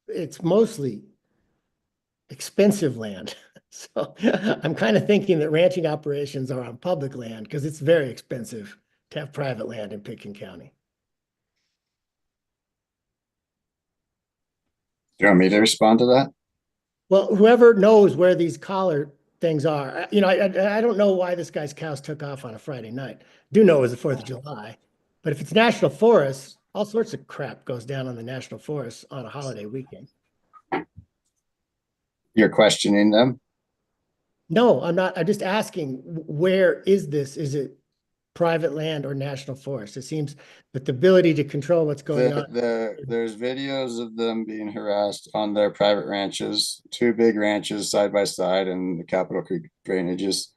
it's mostly expensive land. So I'm kind of thinking that ranching operations are on public land because it's very expensive to have private land in Pitkin County. Do you want me to respond to that? Well, whoever knows where these collar things are, I don't know why this guy's cows took off on a Friday night. Do know it was the 4th of July, but if it's National Forest, all sorts of crap goes down on the National Forest on a holiday weekend. You're questioning them? No, I'm not. I'm just asking, where is this? Is it private land or National Forest? It seems that the ability to control what's going on. There's videos of them being harassed on their private ranches, 2 big ranches side by side in the Capitol Creek drainages.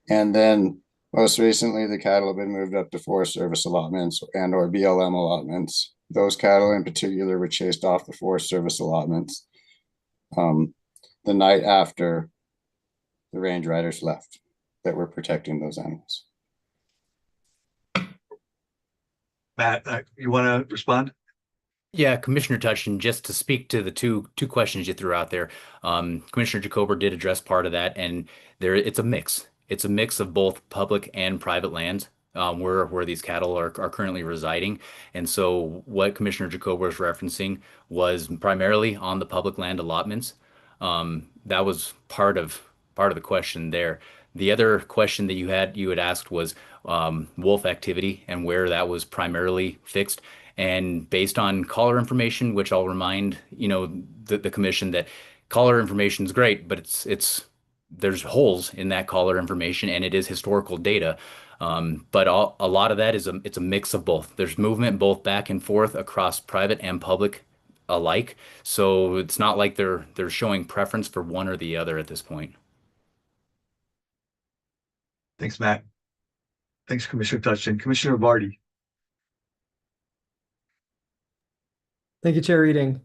And then most recently, the cattle have been moved up to Forest Service allotments and or BLM allotments. Those cattle in particular were chased off the Forest Service allotments the night after the range riders left that were protecting those animals. Matt, you want to respond? Yeah, Commissioner Touchin, just to speak to the two questions you threw out there, Commissioner Jacober did address part of that, and it's a mix. It's a mix of both public and private lands where these cattle are currently residing. And so what Commissioner Jacober was referencing was primarily on the public land allotments. That was part of the question there. The other question that you had asked was wolf activity and where that was primarily fixed. And based on caller information, which I'll remind the commission that caller information is great, but there's holes in that caller information, and it is historical data. But a lot of that it's a mix of both. There's movement both back and forth across private and public alike. So it's not like they're showing preference for one or the other at this point. Thanks, Matt. Thanks, Commissioner Touchin. Commissioner Vardy. Thank you, Chair Reading.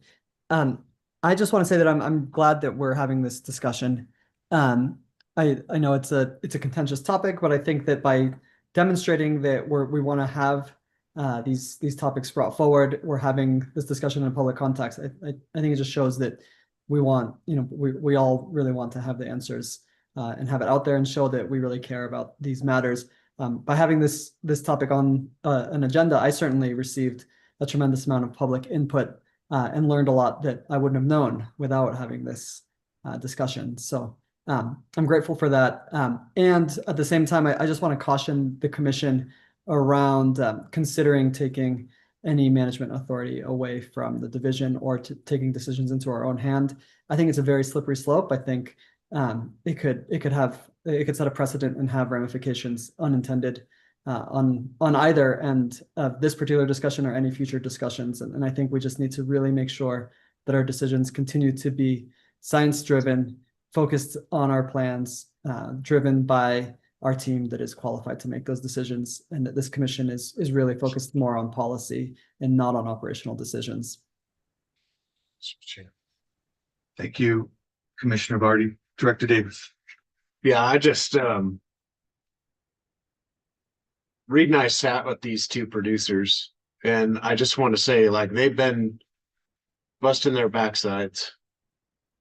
I just want to say that I'm glad that we're having this discussion. I know it's a contentious topic, but I think that by demonstrating that we want to have these topics brought forward, we're having this discussion in a public context. I think it just shows that we want, we all really want to have the answers and have it out there and show that we really care about these matters. By having this topic on an agenda, I certainly received a tremendous amount of public input and learned a lot that I wouldn't have known without having this discussion. So I'm grateful for that. And at the same time, I just want to caution the commission around considering taking any management authority away from the division or taking decisions into our own hand. I think it's a very slippery slope. I think it could set a precedent and have ramifications unintended on either end of this particular discussion or any future discussions. And I think we just need to really make sure that our decisions continue to be science-driven, focused on our plans, driven by our team that is qualified to make those decisions, and that this commission is really focused more on policy and not on operational decisions. Thank you, Commissioner Vardy. Director Davis. Yeah, I just Reed and I sat with these 2 producers, and I just want to say, like, they've been busting their backsides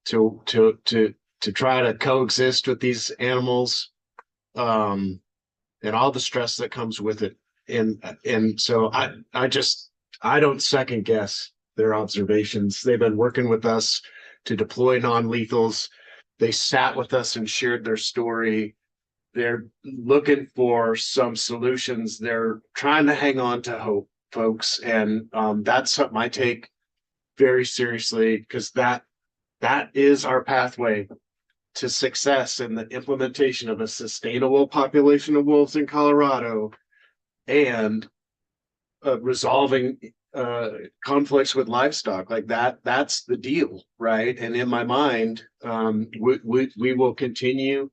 to try to coexist with these animals, and all the stress that comes with it. And so I don't second guess their observations. They've been working with us to deploy non-lethals. They sat with us and shared their story. They're looking for some solutions. They're trying to hang on to hope, folks. And that's something I take very seriously, because that is our pathway to success in the implementation of a sustainable population of wolves in Colorado and resolving conflicts with livestock. Like that's the deal, right? And in my mind, we will continue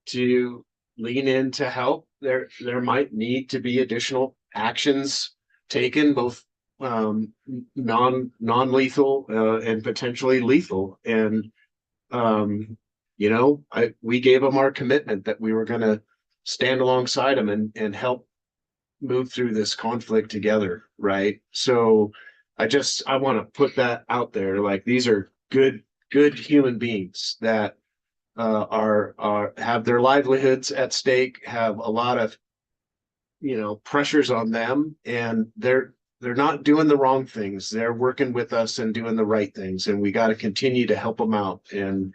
to lean in to help. There might need to be additional actions taken, both non-lethal and potentially lethal. And we gave them our commitment that we were going to stand alongside them and help move through this conflict together, right? So I want to put that out there. Like, these are good human beings that have their livelihoods at stake, have a lot of pressures on them, and they're not doing the wrong things. They're working with us and doing the right things, and we got to continue to help them out. And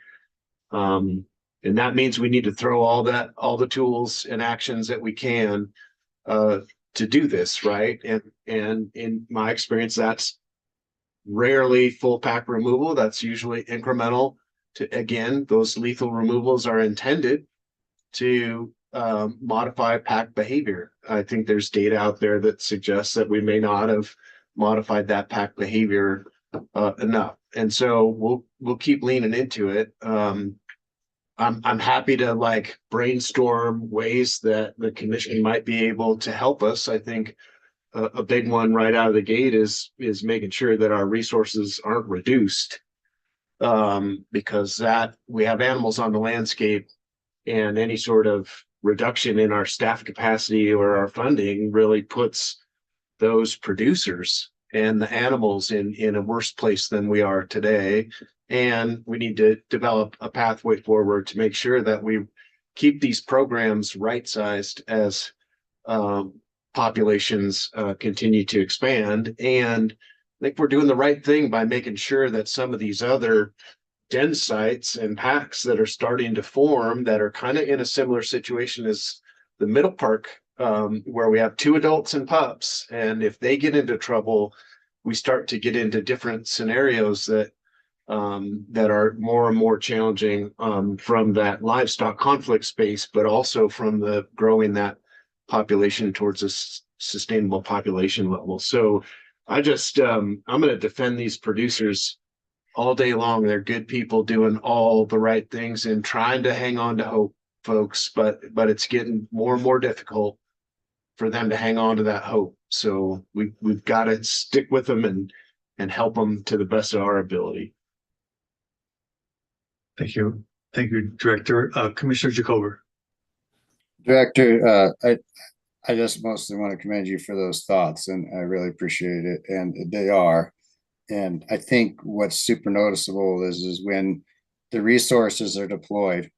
that means we need to throw all the tools and actions that we can to do this, right? And in my experience, that's rarely full pack removal. That's usually incremental. Again, those lethal removals are intended to modify pack behavior. I think there's data out there that suggests that we may not have modified that pack behavior enough, and so we'll keep leaning into it. I'm happy to brainstorm ways that the commission might be able to help us. I think a big one right out of the gate is making sure that our resources aren't reduced, because that we have animals on the landscape, and any sort of reduction in our staff capacity or our funding really puts those producers and the animals in a worse place than we are today. And we need to develop a pathway forward to make sure that we keep these programs right-sized as populations continue to expand. And I think we're doing the right thing by making sure that some of these other den sites and packs that are starting to form, that are kind of in a similar situation as the Middle Park, where we have 2 adults and pups, and if they get into trouble, we start to get into different scenarios that are more and more challenging from that livestock conflict space, but also from the growing that population towards a sustainable population level. So I'm going to defend these producers all day long. They're good people doing all the right things and trying to hang on to hope, folks, but it's getting more and more difficult for them to hang on to that hope. So we've got to stick with them and help them to the best of our ability. Thank you. Thank you, Director. Commissioner Jacober. Director, I just mostly want to commend you for those thoughts, and I really appreciate it. And they are. And I think what's super noticeable is when the resources are deployed,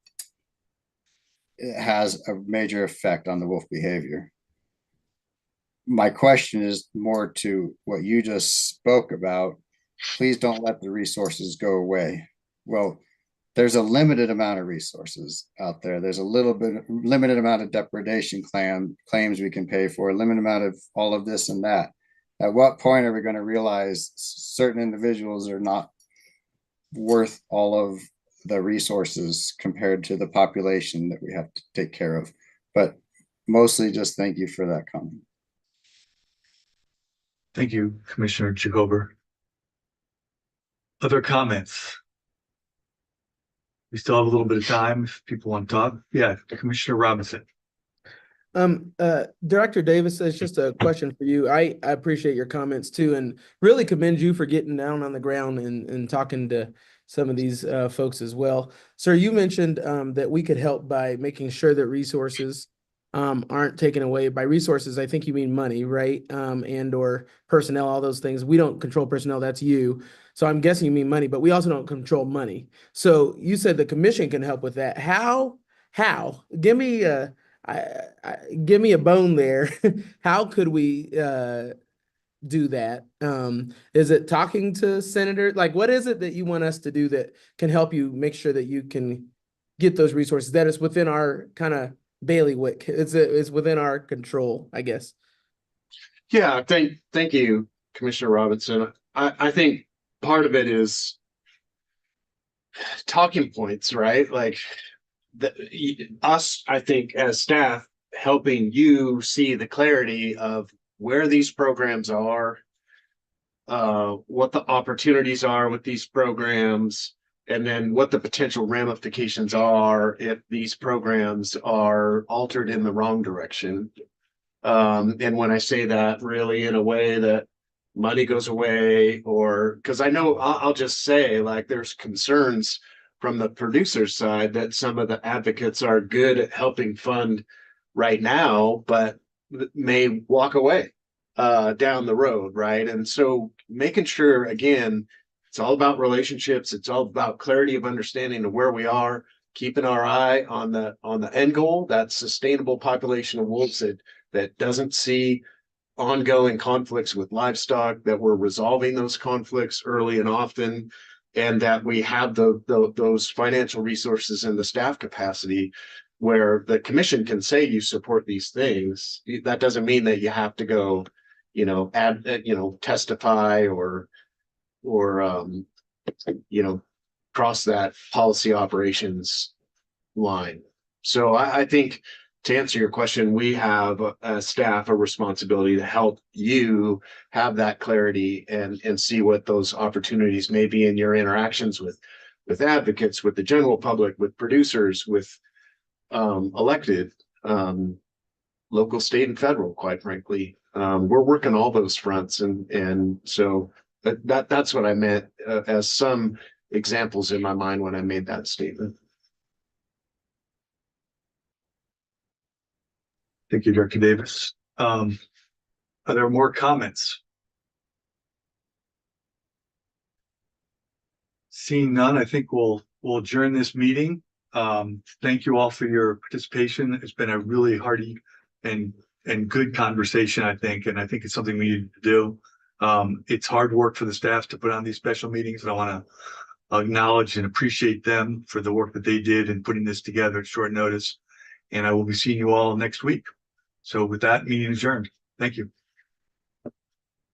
it has a major effect on the wolf behavior. My question is more to what you just spoke about. Please don't let the resources go away. Well, there's a limited amount of resources out there. There's a limited amount of depredation claims we can pay for, a limited amount of all of this and that. At what point are we going to realize certain individuals are not worth all of the resources compared to the population that we have to take care of? But mostly just thank you for that comment. Thank you, Commissioner Jacober. Other comments? We still have a little bit of time if people want to talk. Yeah, Commissioner Robinson. Director Davis, it's just a question for you. I appreciate your comments too, and really commend you for getting down on the ground and talking to some of these folks as well. Sir, you mentioned that we could help by making sure that resources aren't taken away. By resources, I think you mean money, right? And or personnel, all those things. We don't control personnel, that's you. So I'm guessing you mean money, but we also don't control money. So you said the commission can help with that. How? Give me give me a bone there. How could we do that? Is it talking to senators? Like, what is it that you want us to do that can help you make sure that you can get those resources, that is within our kind of bailiwick? It's within our control, I guess. Yeah, thank you, Commissioner Robinson. I think part of it is talking points, right? Like us, I think, as staff, helping you see the clarity of where these programs are, what the opportunities are with these programs, and then what the potential ramifications are if these programs are altered in the wrong direction. And when I say that, really in a way that money goes away, or because I know I'll just say, like, there's concerns from the producer side that some of the advocates are good at helping fund right now, but may walk away down the road, right? And so making sure, again, it's all about relationships. It's all about clarity of understanding of where we are, keeping our eye on the end goal, that sustainable population of wolves that doesn't see ongoing conflicts with livestock, that we're resolving those conflicts early and often, and that we have those financial resources and the staff capacity where the commission can say you support these things. That doesn't mean that you have to go, testify or cross that policy operations line. So I think, to answer your question, we have as staff a responsibility to help you have that clarity and see what those opportunities may be in your interactions with advocates, with the general public, with producers, with elected, local, state, and federal, quite frankly. We're working all those fronts, and so that's what I meant as some examples in my mind when I made that statement. Thank you, Director Davis. Are there more comments? Seeing none, I think we'll adjourn this meeting. Thank you all for your participation. It's been a really hearty and good conversation, I think, and I think it's something we need to do. It's hard work for the staff to put on these special meetings, and I want to acknowledge and appreciate them for the work that they did in putting this together at short notice. And I will be seeing you all next week. So with that, meeting adjourned. Thank you.